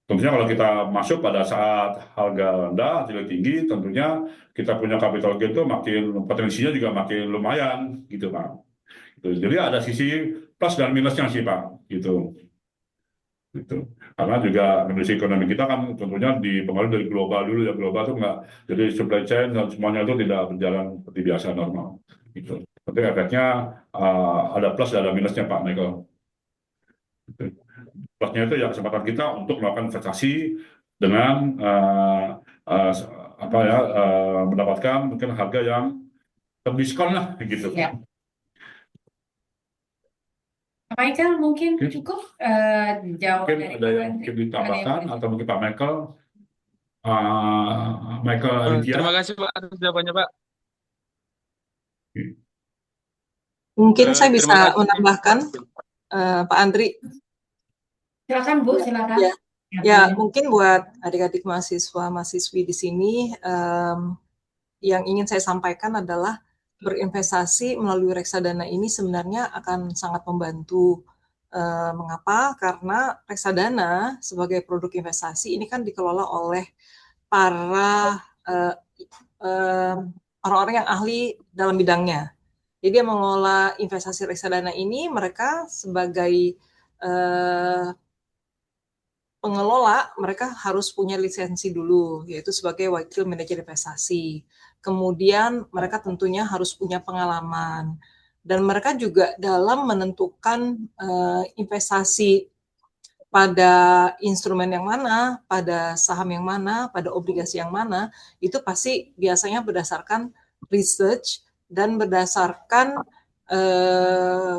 Tentunya kalau kita masuk pada saat harga rendah, hasilnya tinggi, tentunya kita punya capital gain itu makin potensinya juga makin lumayan, gitu Pak. Gitu. Jadi ada sisi plus dan minusnya sih Pak, gitu. Gitu. Karena juga kondisi ekonomi kita kan tentunya dipengaruhi dari global dulu ya, global itu enggak, jadi supply chain dan semuanya itu tidak berjalan seperti biasa normal. Gitu. Tapi efeknya ada plus dan ada minusnya Pak Michael. Gitu. Plusnya itu ya kesempatan kita untuk melakukan investasi dengan uh, apa ya mendapatkan mungkin harga yang terdiskon lah gitu. Ya. Pak Michael mungkin Oke. cukup jawab Mungkin dari ada Pak yang Andri. mungkin Ada yang ditambahkan boleh atau mungkin Pak Michael, Michael Aditya. Terima kasih Pak atas jawabannya Pak. Mungkin saya bisa Terima kasih. menambahkan, Pak Andri. Silakan Bu, silakan. Ya, mungkin buat adik-adik mahasiswa-mahasiswi di sini, yang ingin saya sampaikan adalah berinvestasi melalui reksadana ini sebenarnya akan sangat membantu. Mengapa? Karena reksadana sebagai produk investasi ini kan dikelola oleh para orang-orang yang ahli dalam bidangnya. Jadi yang mengelola investasi reksadana ini mereka sebagai pengelola, mereka harus punya lisensi dulu, yaitu sebagai wakil manajer investasi. Kemudian mereka tentunya harus punya pengalaman. Dan mereka juga dalam menentukan investasi pada instrumen yang mana, pada saham yang mana, pada obligasi yang mana, itu pasti biasanya berdasarkan research dan berdasarkan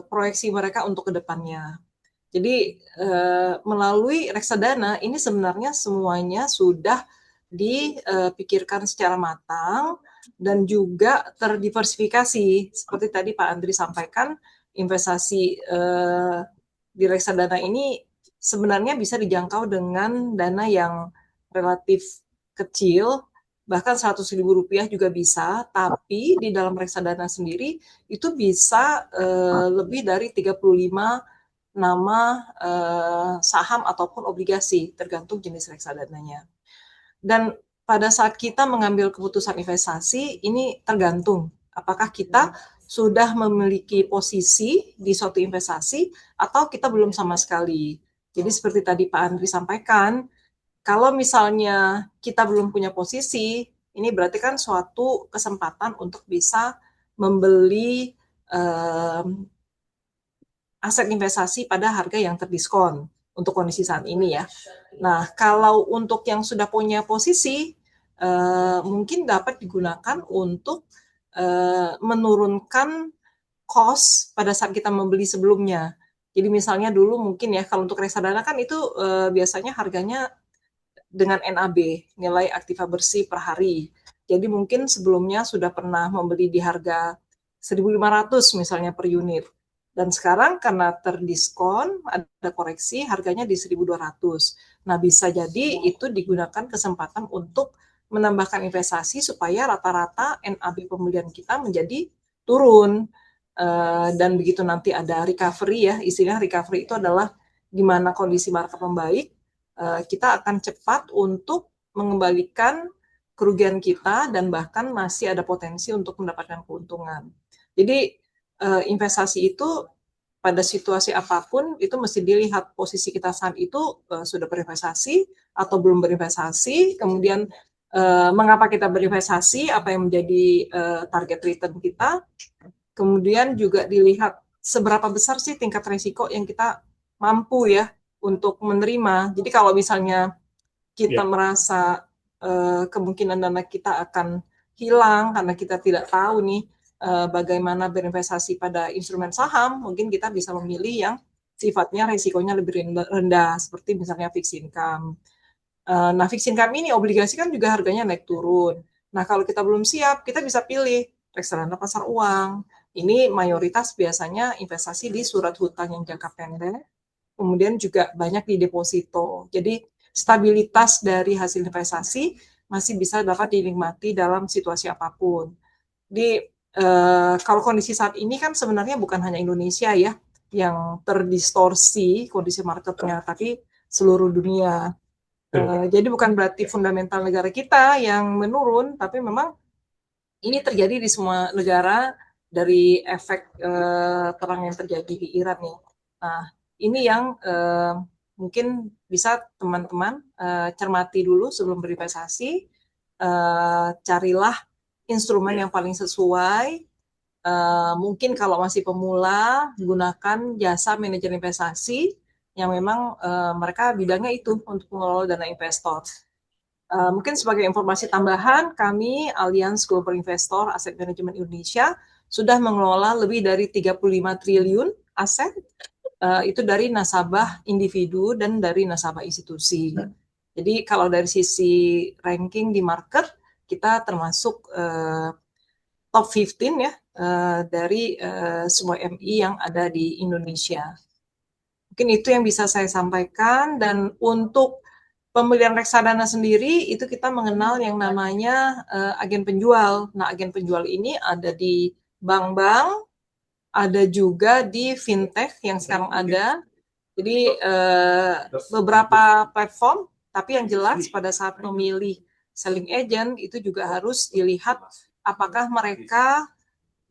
proyeksi mereka untuk ke depannya. Jadi melalui reksadana ini sebenarnya semuanya sudah dipikirkan secara matang dan juga terdiversifikasi. Seperti tadi Pak Andri sampaikan, investasi di reksadana ini sebenarnya bisa dijangkau dengan dana yang relatif kecil, bahkan Rp100.000 juga bisa, tapi di dalam reksadana sendiri itu bisa lebih dari 35 nama saham ataupun obligasi, tergantung jenis reksadananya. Dan pada saat kita mengambil keputusan investasi, ini tergantung apakah kita sudah memiliki posisi di suatu investasi atau kita belum sama sekali. Jadi seperti tadi Pak Andri sampaikan, kalau misalnya kita belum punya posisi, ini berarti kan suatu kesempatan untuk bisa membeli aset investasi pada harga yang terdiskon untuk kondisi saat ini ya. Nah, kalau untuk yang sudah punya posisi, mungkin dapat digunakan untuk menurunkan cost pada saat kita membeli sebelumnya. Jadi misalnya dulu mungkin ya, kalau untuk reksadana kan itu biasanya harganya dengan NAB, nilai aktiva bersih per hari. Jadi mungkin sebelumnya sudah pernah membeli di harga 1.500 misalnya per unit. Dan sekarang karena terdiskon, ada koreksi, harganya di 1.200. Nah, bisa jadi itu digunakan kesempatan untuk menambahkan investasi supaya rata-rata NAB pembelian kita menjadi turun. Dan begitu nanti ada recovery ya, istilah recovery itu adalah di mana kondisi market membaik, kita akan cepat untuk mengembalikan kerugian kita dan bahkan masih ada potensi untuk mendapatkan keuntungan. Jadi investasi itu pada situasi apapun itu mesti dilihat posisi kita saat itu sudah berinvestasi atau belum berinvestasi, kemudian mengapa kita berinvestasi, apa yang menjadi target return kita, kemudian juga dilihat seberapa besar sih tingkat risiko yang kita mampu ya untuk menerima. Jadi kalau misalnya kita merasa kemungkinan dana kita akan hilang karena kita tidak tahu nih bagaimana berinvestasi pada instrumen saham, mungkin kita bisa memilih yang sifatnya risikonya lebih rendah, seperti misalnya fixed income. Nah, fixed income ini obligasi kan juga harganya naik turun. Nah, kalau kita belum siap, kita bisa pilih reksadana pasar uang. Ini mayoritas biasanya investasi di surat hutang yang jangka pendek, kemudian juga banyak di deposito. Jadi stabilitas dari hasil investasi masih bisa dapat dinikmati dalam situasi apapun. Di kalau kondisi saat ini kan sebenarnya bukan hanya Indonesia ya yang terdistorsi kondisi marketnya, tapi seluruh dunia. Jadi bukan berarti fundamental negara kita yang menurun, tapi memang ini terjadi di semua negara dari efek perang yang terjadi di Iran nih. Nah, ini yang mungkin bisa teman-teman cermati dulu sebelum berinvestasi. Carilah instrumen yang paling sesuai. Mungkin kalau masih pemula, gunakan jasa manajer investasi yang memang mereka bidangnya itu untuk mengelola dana investor. Mungkin sebagai informasi tambahan, kami Allianz Global Investor Asset Management Indonesia sudah mengelola lebih dari 35 triliun aset, itu dari nasabah individu dan dari nasabah institusi. Jadi kalau dari sisi ranking di market, kita termasuk top 15 ya dari semua MI yang ada di Indonesia. Mungkin itu yang bisa saya sampaikan. Dan untuk pembelian reksadana sendiri itu kita mengenal yang namanya agen penjual. Nah, agen penjual ini ada di bank-bank, ada juga di fintech yang sekarang ada. Jadi beberapa platform, tapi yang jelas pada saat memilih selling agent itu juga harus dilihat apakah mereka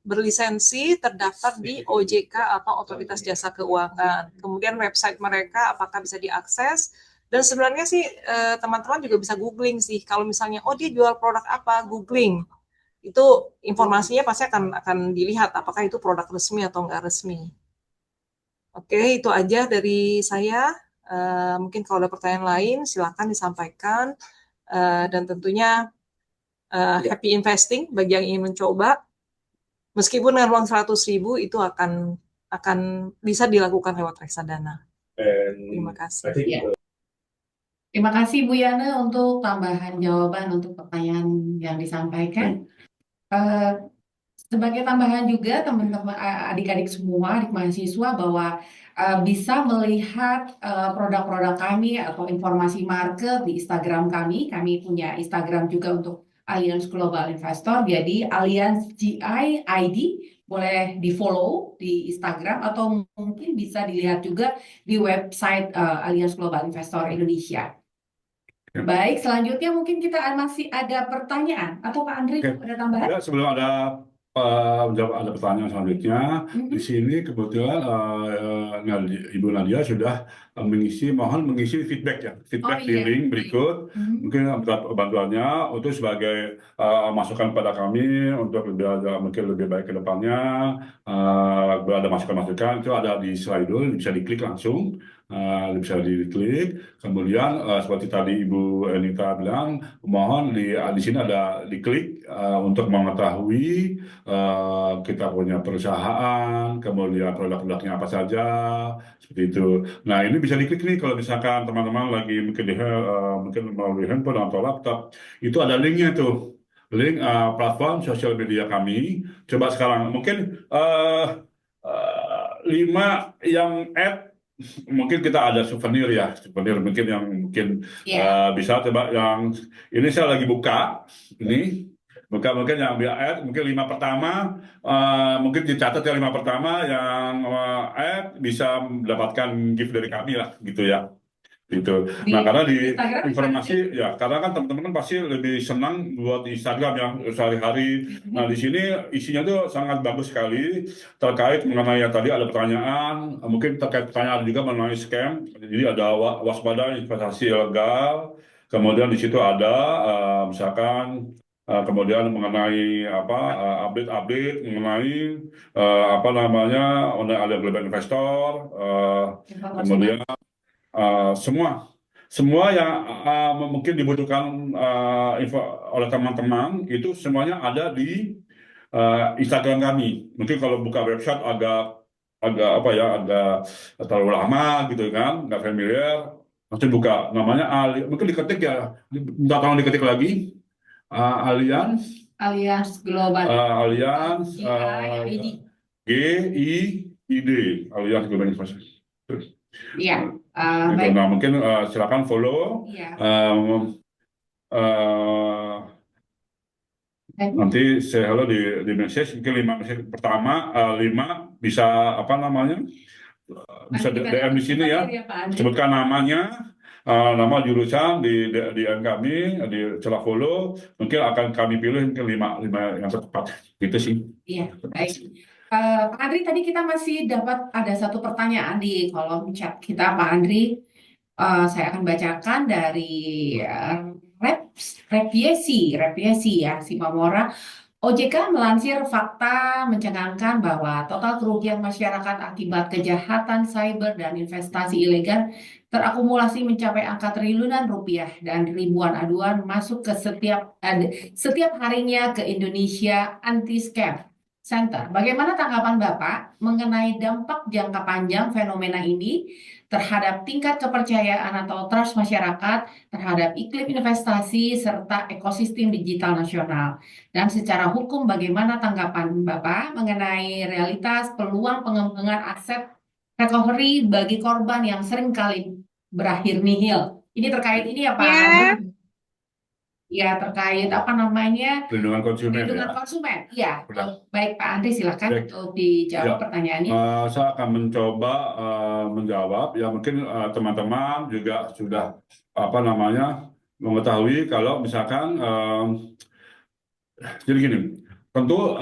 berlisensi terdaftar di OJK atau Otoritas Jasa Keuangan. Kemudian website mereka apakah bisa diakses. Dan sebenarnya sih teman-teman juga bisa googling sih. Kalau misalnya, oh dia jual produk apa, googling. Itu informasinya pasti akan dilihat apakah itu produk resmi atau enggak resmi. Oke, itu aja dari saya. Mungkin kalau ada pertanyaan lain, silakan disampaikan. Dan tentunya happy investing bagi yang ingin mencoba. Meskipun dengan uang 100.000 itu akan bisa dilakukan lewat reksadana. Terima kasih. Ya. Terima kasih Bu Yana untuk tambahan jawaban untuk pertanyaan yang disampaikan. Sebagai tambahan juga teman-teman adik-adik semua, adik mahasiswa bahwa bisa melihat produk-produk kami atau informasi market di Instagram kami. Kami punya Instagram juga untuk Allianz Global Investor. Jadi Allianz GI ID boleh di-follow di Instagram atau mungkin bisa dilihat juga di website Allianz Global Investor Indonesia. Baik, selanjutnya mungkin kita masih ada pertanyaan atau Pak Andri ada tambahan? Ya, sebelum ada pertanyaan selanjutnya, di sini kebetulan Ibu Nadia sudah mohon mengisi feedback ya, feedback di link berikut. Mungkin bantuannya untuk sebagai masukan pada kami untuk mungkin lebih baik ke depannya. Ada masukan-masukan itu ada di Slido, bisa diklik langsung. Bisa diklik. Kemudian seperti tadi Ibu Enita bilang, mohon di sini ada diklik untuk mengetahui kita punya perusahaan, kemudian produk-produknya apa saja, seperti itu. Nah, ini bisa diklik nih kalau misalkan teman-teman lagi mungkin melalui handphone atau laptop, itu ada linknya tuh, link platform sosial media kami. Coba sekarang mungkin 5 yang add. Mungkin kita ada souvenir mungkin yang bisa coba yang ini saya lagi buka ini mungkin yang add mungkin 5 pertama mungkin dicatat ya 5 pertama yang add bisa mendapatkan gift dari kami lah gitu ya. Gitu. Nah, karena di informasi ya, karena kan teman-teman kan pasti lebih senang buat di Instagram yang sehari-hari. Nah, di sini isinya tuh sangat bagus sekali terkait mengenai yang tadi ada pertanyaan, mungkin terkait pertanyaan juga mengenai scam. Jadi ada waspada investasi ilegal. Kemudian di situ ada misalkan kemudian mengenai update mengenai apa namanya ada global investor, kemudian semua yang mungkin dibutuhkan info oleh teman-teman itu semuanya ada di Instagram kami. Mungkin kalau buka website agak terlalu lama gitu kan, nggak familiar. Langsung buka namanya mungkin diketik ya, minta tolong diketik lagi Allianz Global Allianz GIID. GIID Allianz Global Investment. Iya. Gitu. Nah, mungkin silakan follow. Nanti saya halo di message mungkin 5 message pertama 5 bisa bisa DM di sini ya. Sebutkan namanya, nama jurusan di DM kami di celah follow. Mungkin akan kami pilih mungkin 5 yang tepat. Gitu sih. Iya, baik. Pak Andri, tadi kita masih dapat ada satu pertanyaan di kolom chat kita, Pak Andri. Saya akan bacakan dari Repiesi ya, si Mamora. OJK melansir fakta mencengangkan bahwa total kerugian masyarakat akibat kejahatan cyber dan investasi ilegal terakumulasi mencapai angka triliunan rupiah dan ribuan aduan masuk ke setiap harinya ke Indonesia Anti-Scam Center. Bagaimana tanggapan Bapak mengenai dampak jangka panjang fenomena ini terhadap tingkat kepercayaan atau trust masyarakat terhadap iklim investasi serta ekosistem digital nasional? Dan secara hukum bagaimana tanggapan Bapak mengenai realitas peluang pengembangan aset recovery bagi korban yang seringkali berakhir nihil? Ini terkait ini ya Pak. Ya, terkait apa namanya Perlindungan konsumen perlindungan ya. konsumen. Ya, Benar. baik Pak Andri silakan Baik. untuk Ya, dijawab pertanyaannya. saya akan mencoba menjawab. Ya mungkin teman-teman juga sudah apa namanya mengetahui kalau misalkan jadi gini, tentu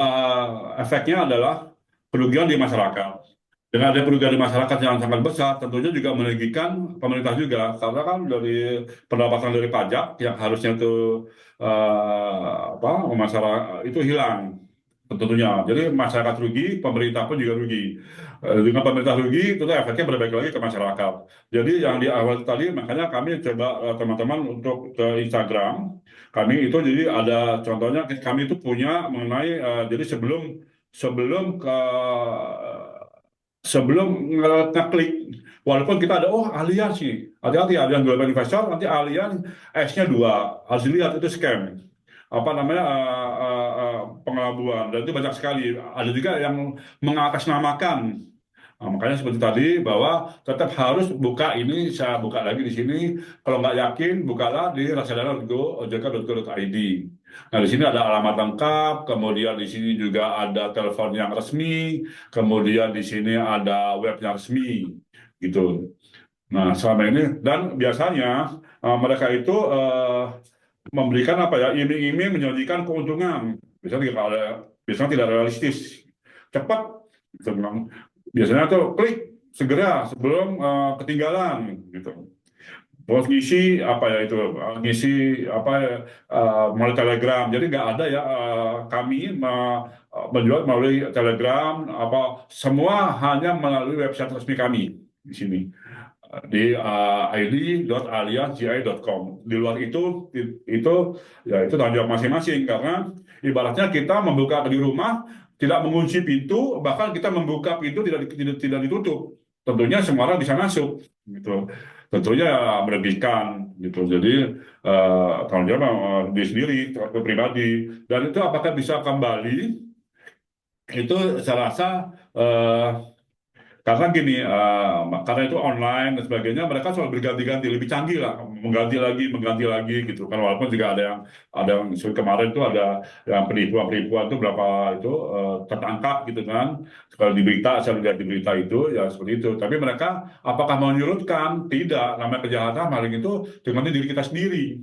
efeknya adalah kerugian di masyarakat. Dengan ada kerugian di masyarakat yang sangat besar, tentunya juga merugikan pemerintah juga, karena kan dari pendapatan dari pajak yang harusnya itu apa masyarakat itu hilang, tentunya. Jadi masyarakat rugi, pemerintah pun juga rugi. Dengan pemerintah rugi, tentu efeknya berbalik lagi ke masyarakat. Jadi yang di awal tadi, makanya kami coba teman-teman untuk ke Instagram. Kami itu jadi ada contohnya kami itu punya mengenai jadi sebelum sebelum ke sebelum ngeklik walaupun kita ada alias sih hati-hati alias global investor nanti alias S-nya 2 harus dilihat itu scam apa namanya pengelabuan dan itu banyak sekali ada juga yang mengatasnamakan. Nah, makanya seperti tadi bahwa tetap harus buka ini saya buka lagi di sini kalau nggak yakin bukalah di reksadana.ojk.go.id. Nah di sini ada alamat lengkap, kemudian di sini juga ada telepon yang resmi, kemudian di sini ada web yang resmi gitu. Nah selama ini dan biasanya mereka itu memberikan apa ya iming-iming menjanjikan keuntungan, biasanya tidak ada, biasanya tidak realistis, cepat gitu bilang. Biasanya tuh klik segera sebelum ketinggalan gitu. Terus ngisi apa ya itu ngisi apa melalui Telegram. Jadi nggak ada ya kami menjual melalui Telegram apa semua hanya melalui website resmi kami di sini di id.aliasgi.com. Di luar itu ya itu tanggung jawab masing-masing karena ibaratnya kita membuka di rumah tidak mengunci pintu bahkan kita membuka pintu tidak ditutup. Tentunya semua orang bisa masuk gitu. Tentunya merugikan gitu. Jadi tanggung jawab diri sendiri, pribadi. Dan itu apakah bisa kembali? Itu saya rasa eh, karena gini, karena itu online dan sebagainya, mereka selalu berganti-ganti, lebih canggih lah, mengganti lagi gitu. Kan walaupun juga ada yang seperti kemarin itu ada yang penipuan-penipuan itu berapa itu tertangkap gitu kan. Kalau di berita, saya lihat di berita itu ya seperti itu. Tapi mereka apakah menyurutkan? Tidak. Namanya kejahatan maling itu dengan diri kita sendiri.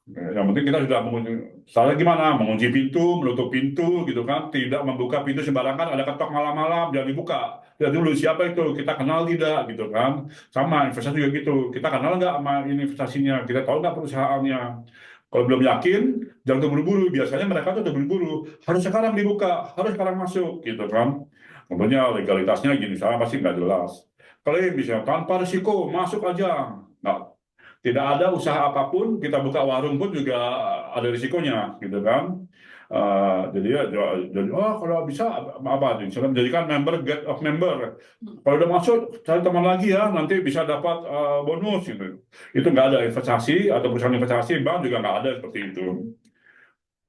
Yang penting kita sudah mengunci, saya gimana? Mengunci pintu, menutup pintu, gitu kan? Tidak membuka pintu sembarangan, ada ketok malam-malam, jangan dibuka. Lihat dulu siapa itu, kita kenal tidak, gitu kan? Sama investasi juga gitu, kita kenal nggak sama ini investasinya, kita tahu nggak perusahaannya. Kalau belum yakin, jangan terburu-buru. Biasanya mereka tuh terburu-buru, harus sekarang dibuka, harus sekarang masuk, gitu kan? Tentunya legalitasnya gini, saya pasti nggak jelas. Klaim bisa tanpa risiko, masuk aja. Nggak, tidak ada usaha apapun, kita buka warung pun juga ada risikonya, gitu kan. Jadi ya, jadi kalau bisa apa? Misalnya menjadikan member get of member. Kalau udah masuk, cari teman lagi ya, nanti bisa dapat bonus gitu. Itu nggak ada investasi atau perusahaan investasi, bank juga nggak ada seperti itu.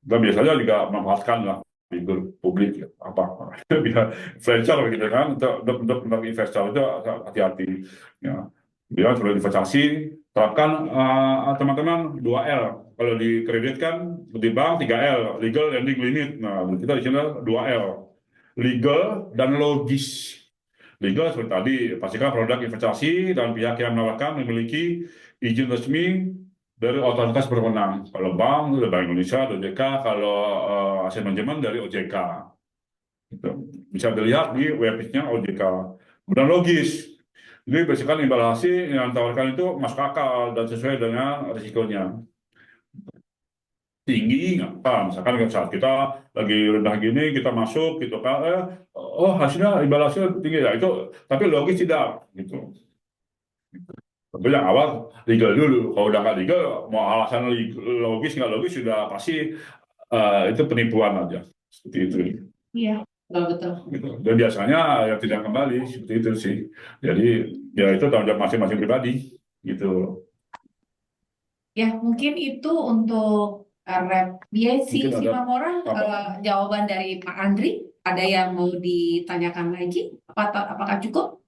Dan biasanya juga memanfaatkan lah figur publik ya, apa bisa influencer gitu kan untuk investor itu hati-hati ya. Dia sudah investasi terapkan teman-teman 2L. Kalau di kredit kan di bank 3L, legal lending limit. Nah kita di sini 2L, legal dan logis. Legal seperti tadi pastikan produk investasi dan pihak yang menawarkan memiliki izin resmi dari otoritas berwenang. Kalau bank, dari Bank Indonesia, dari OJK, kalau aset manajemen dari OJK. Gitu. Bisa dilihat di website OJK. Kemudian logis. Jadi berdasarkan imbal hasil yang ditawarkan itu masuk akal dan sesuai dengan risikonya. Tinggi nggak apa? Misalkan saat kita lagi rendah gini, kita masuk gitu kan, oh hasilnya imbal hasil tinggi ya itu, tapi logis tidak gitu. Tentu yang awal legal dulu. Kalau udah nggak legal, mau alasan logis nggak logis sudah pasti itu penipuan aja. Seperti itu. Iya, betul. Gitu. Dan biasanya ya tidak kembali seperti itu sih. Jadi ya itu tanggung jawab masing-masing pribadi gitu. Ya, mungkin itu untuk Biasi Mungkin ada Simamora, tambahan. jawaban dari Pak Andri. Ada yang mau ditanyakan lagi? Apakah cukup?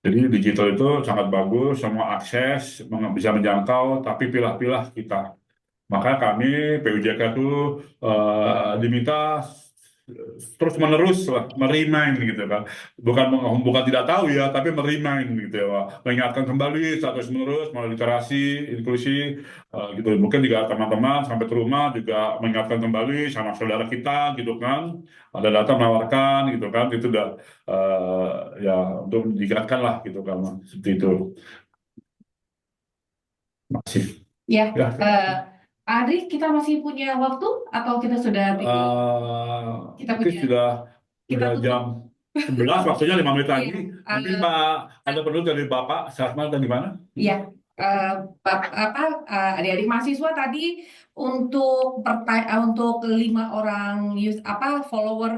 Jadi digital itu sangat bagus, semua akses bisa menjangkau, tapi pilah-pilah kita. Maka kami PUJK itu diminta terus menerus lah merimain gitu kan, bukan tidak tahu ya, tapi merimain gitu ya, mengingatkan kembali terus menerus melalui literasi inklusi gitu. Mungkin juga teman-teman sampai ke rumah juga mengingatkan kembali sama saudara kita gitu kan, ada data menawarkan gitu kan, itu udah ya untuk diingatkan lah gitu kan, seperti itu. Masih Ya, ya. Adri, kita masih punya waktu atau kita sudah kita Mungkin punya kita sudah tutup? jam 11, waktunya 5 menit Iya, lagi. Mungkin Pak ada perlu dari Bapak Sarman dan gimana? iya. Eh, adik-adik mahasiswa tadi untuk 5 orang follower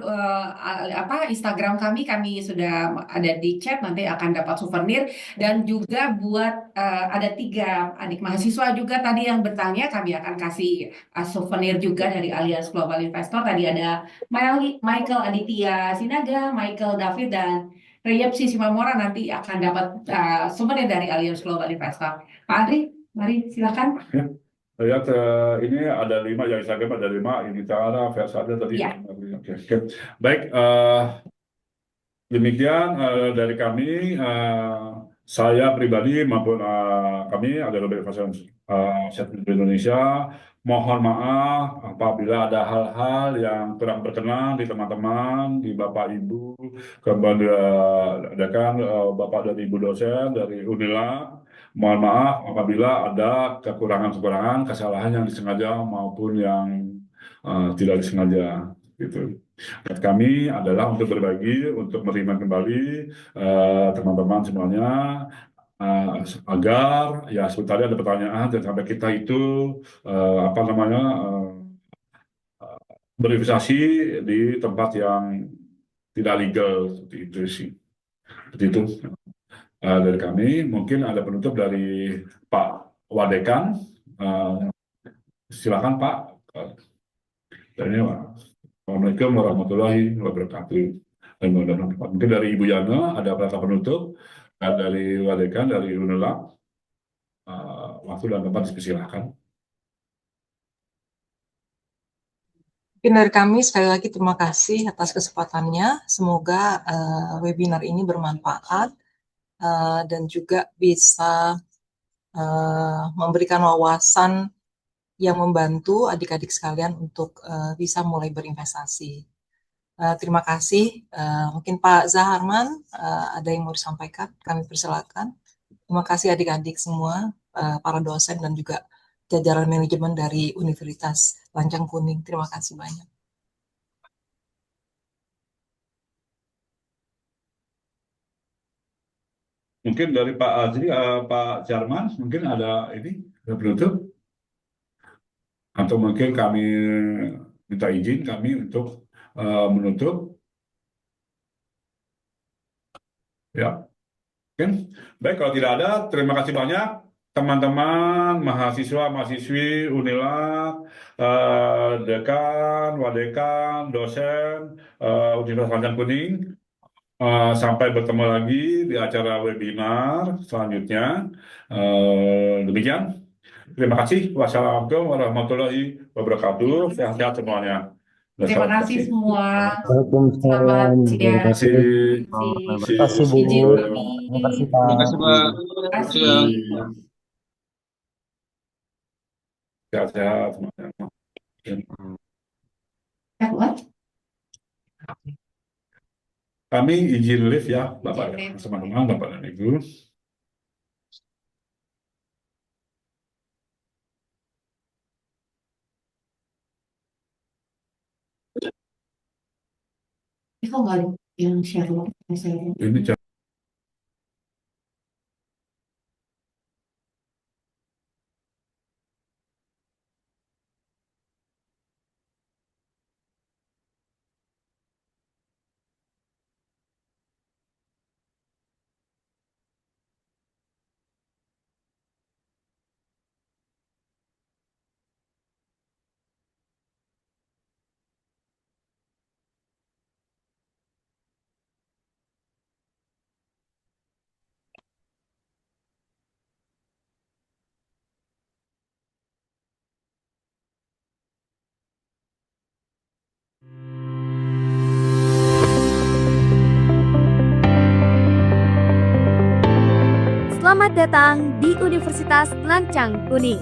Instagram kami sudah ada di chat, nanti akan dapat souvenir. Dan juga buat ada 3 adik mahasiswa juga tadi yang bertanya, kami akan kasih souvenir juga dari Allianz Global Investor. Tadi ada Michael Aditya Sinaga, Michael David, dan Reyepsi Simamora nanti akan dapat souvenir dari Allianz Global Investor. Pak Andri, mari silakan. Ya, lihat ini ada 5 yang Instagram, ada 5 ini cara versi ada tadi. Iya. Oke, oke. Baik, demikian dari kami, saya pribadi maupun kami ada Global Fashion Indonesia. Mohon maaf apabila ada hal-hal yang kurang berkenan di teman-teman, di Bapak Ibu, kemudian Bapak dan Ibu dosen dari Unila. Mohon maaf apabila ada kekurangan-kekurangan, kesalahan yang disengaja maupun yang tidak disengaja, gitu. Niat kami adalah untuk berbagi, untuk menerima kembali teman-teman semuanya, agar ya sebentar ada pertanyaan dan sampai kita itu apa namanya berinvestasi di tempat yang tidak legal, seperti itu sih. Seperti itu dari kami. Mungkin ada penutup dari Pak Wadekan. Eh, Silakan Pak. Dan ini Pak. Assalamualaikum warahmatullahi wabarakatuh. Dan mungkin dari Ibu Yana ada kata penutup, dan dari Wadekan, dari Unela, waktu dan tempat dipersilahkan. Mungkin dari kami sekali lagi terima kasih atas kesempatannya. Semoga webinar ini bermanfaat dan juga bisa memberikan wawasan yang membantu adik-adik sekalian untuk bisa mulai berinvestasi. Terima kasih. Mungkin Pak Zaharman ada yang mau disampaikan, kami persilakan. Terima kasih adik-adik semua, para dosen dan juga jajaran manajemen dari Universitas Lancang Kuning. Terima kasih banyak. Mungkin dari Pak Azri, Pak Jarman, mungkin ada penutup, atau mungkin kami minta izin kami untuk menutup. Ya, kan? Baik, kalau tidak ada, terima kasih banyak teman-teman mahasiswa, mahasiswi Unila, dekan, wadekan, dosen Universitas Lancang Kuning. Sampai bertemu lagi di acara webinar selanjutnya. Demikian. Terima kasih. Wassalamualaikum warahmatullahi wabarakatuh. Sehat-sehat semuanya. Terima kasih semua. Waalaikumsalam. Selamat siang. Terima kasih. Terima kasih, Bu. Izin pamit. Terima kasih, Terima Pak. kasih Pak. Terima kasih. Sehat-sehat semuanya. What? Kami izin live ya, Bapak Izin ya, live. teman-teman, Bapak dan Ibu. Kok nggak ada yang share log? Ini datang di Universitas Lancang Kuning.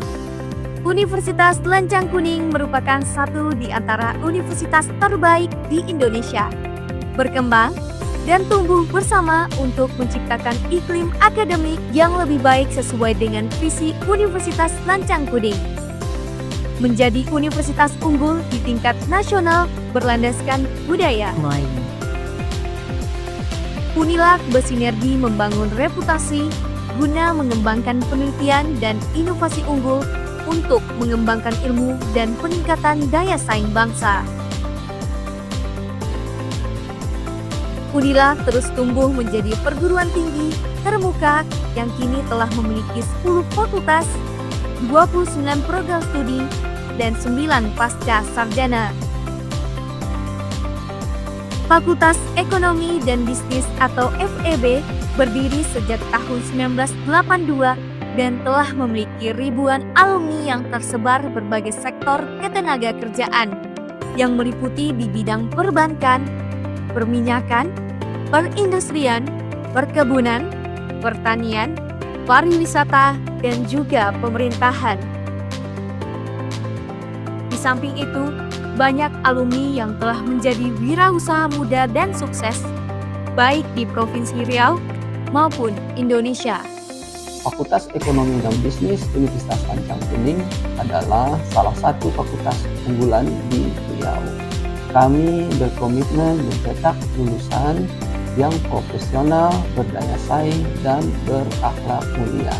Universitas Lancang Kuning merupakan satu di antara universitas terbaik di Indonesia. Berkembang dan tumbuh bersama untuk menciptakan iklim akademik yang lebih baik sesuai dengan visi Universitas Lancang Kuning. Menjadi universitas unggul di tingkat nasional berlandaskan budaya. Unilak bersinergi membangun reputasi guna mengembangkan penelitian dan inovasi unggul untuk mengembangkan ilmu dan peningkatan daya saing bangsa. Unilak terus tumbuh menjadi perguruan tinggi terbuka yang kini telah memiliki 10 fakultas, 29 program studi, dan 9 pasca sarjana. Fakultas Ekonomi dan Bisnis atau FEB berdiri sejak tahun 1982 dan telah memiliki ribuan alumni yang tersebar berbagai sektor ketenaga kerjaan yang meliputi di bidang perbankan, perminyakan, perindustrian, perkebunan, pertanian, pariwisata, dan juga pemerintahan. Di samping itu, banyak alumni yang telah menjadi wirausaha muda dan sukses, baik di Provinsi Riau maupun Indonesia. Fakultas Ekonomi dan Bisnis Universitas Lancang Kuning adalah salah satu fakultas unggulan di Riau. Kami berkomitmen mencetak lulusan yang profesional, berdaya saing, dan berakhlak mulia.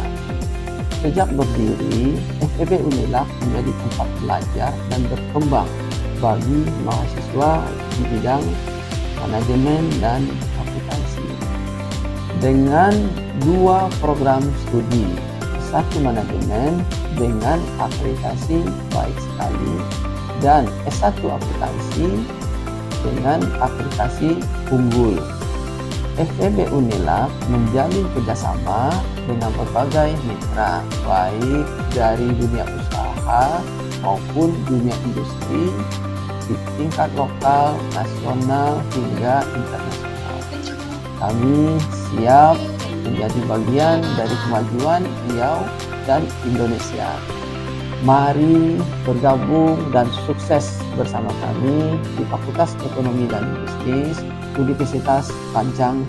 Sejak berdiri, FEB Unilak menjadi tempat belajar dan berkembang bagi mahasiswa di bidang manajemen dan akuntansi. Dengan 2 program studi, S1 manajemen dengan akreditasi baik sekali, dan S1 akuntansi dengan akreditasi unggul. FEB Unilak menjalin kerjasama dengan berbagai mitra, baik dari dunia usaha maupun dunia industri di tingkat lokal, nasional, hingga internasional. Kami siap menjadi bagian dari kemajuan Riau dan Indonesia. Mari bergabung dan sukses bersama kami di Fakultas Ekonomi dan Bisnis Universitas Lancang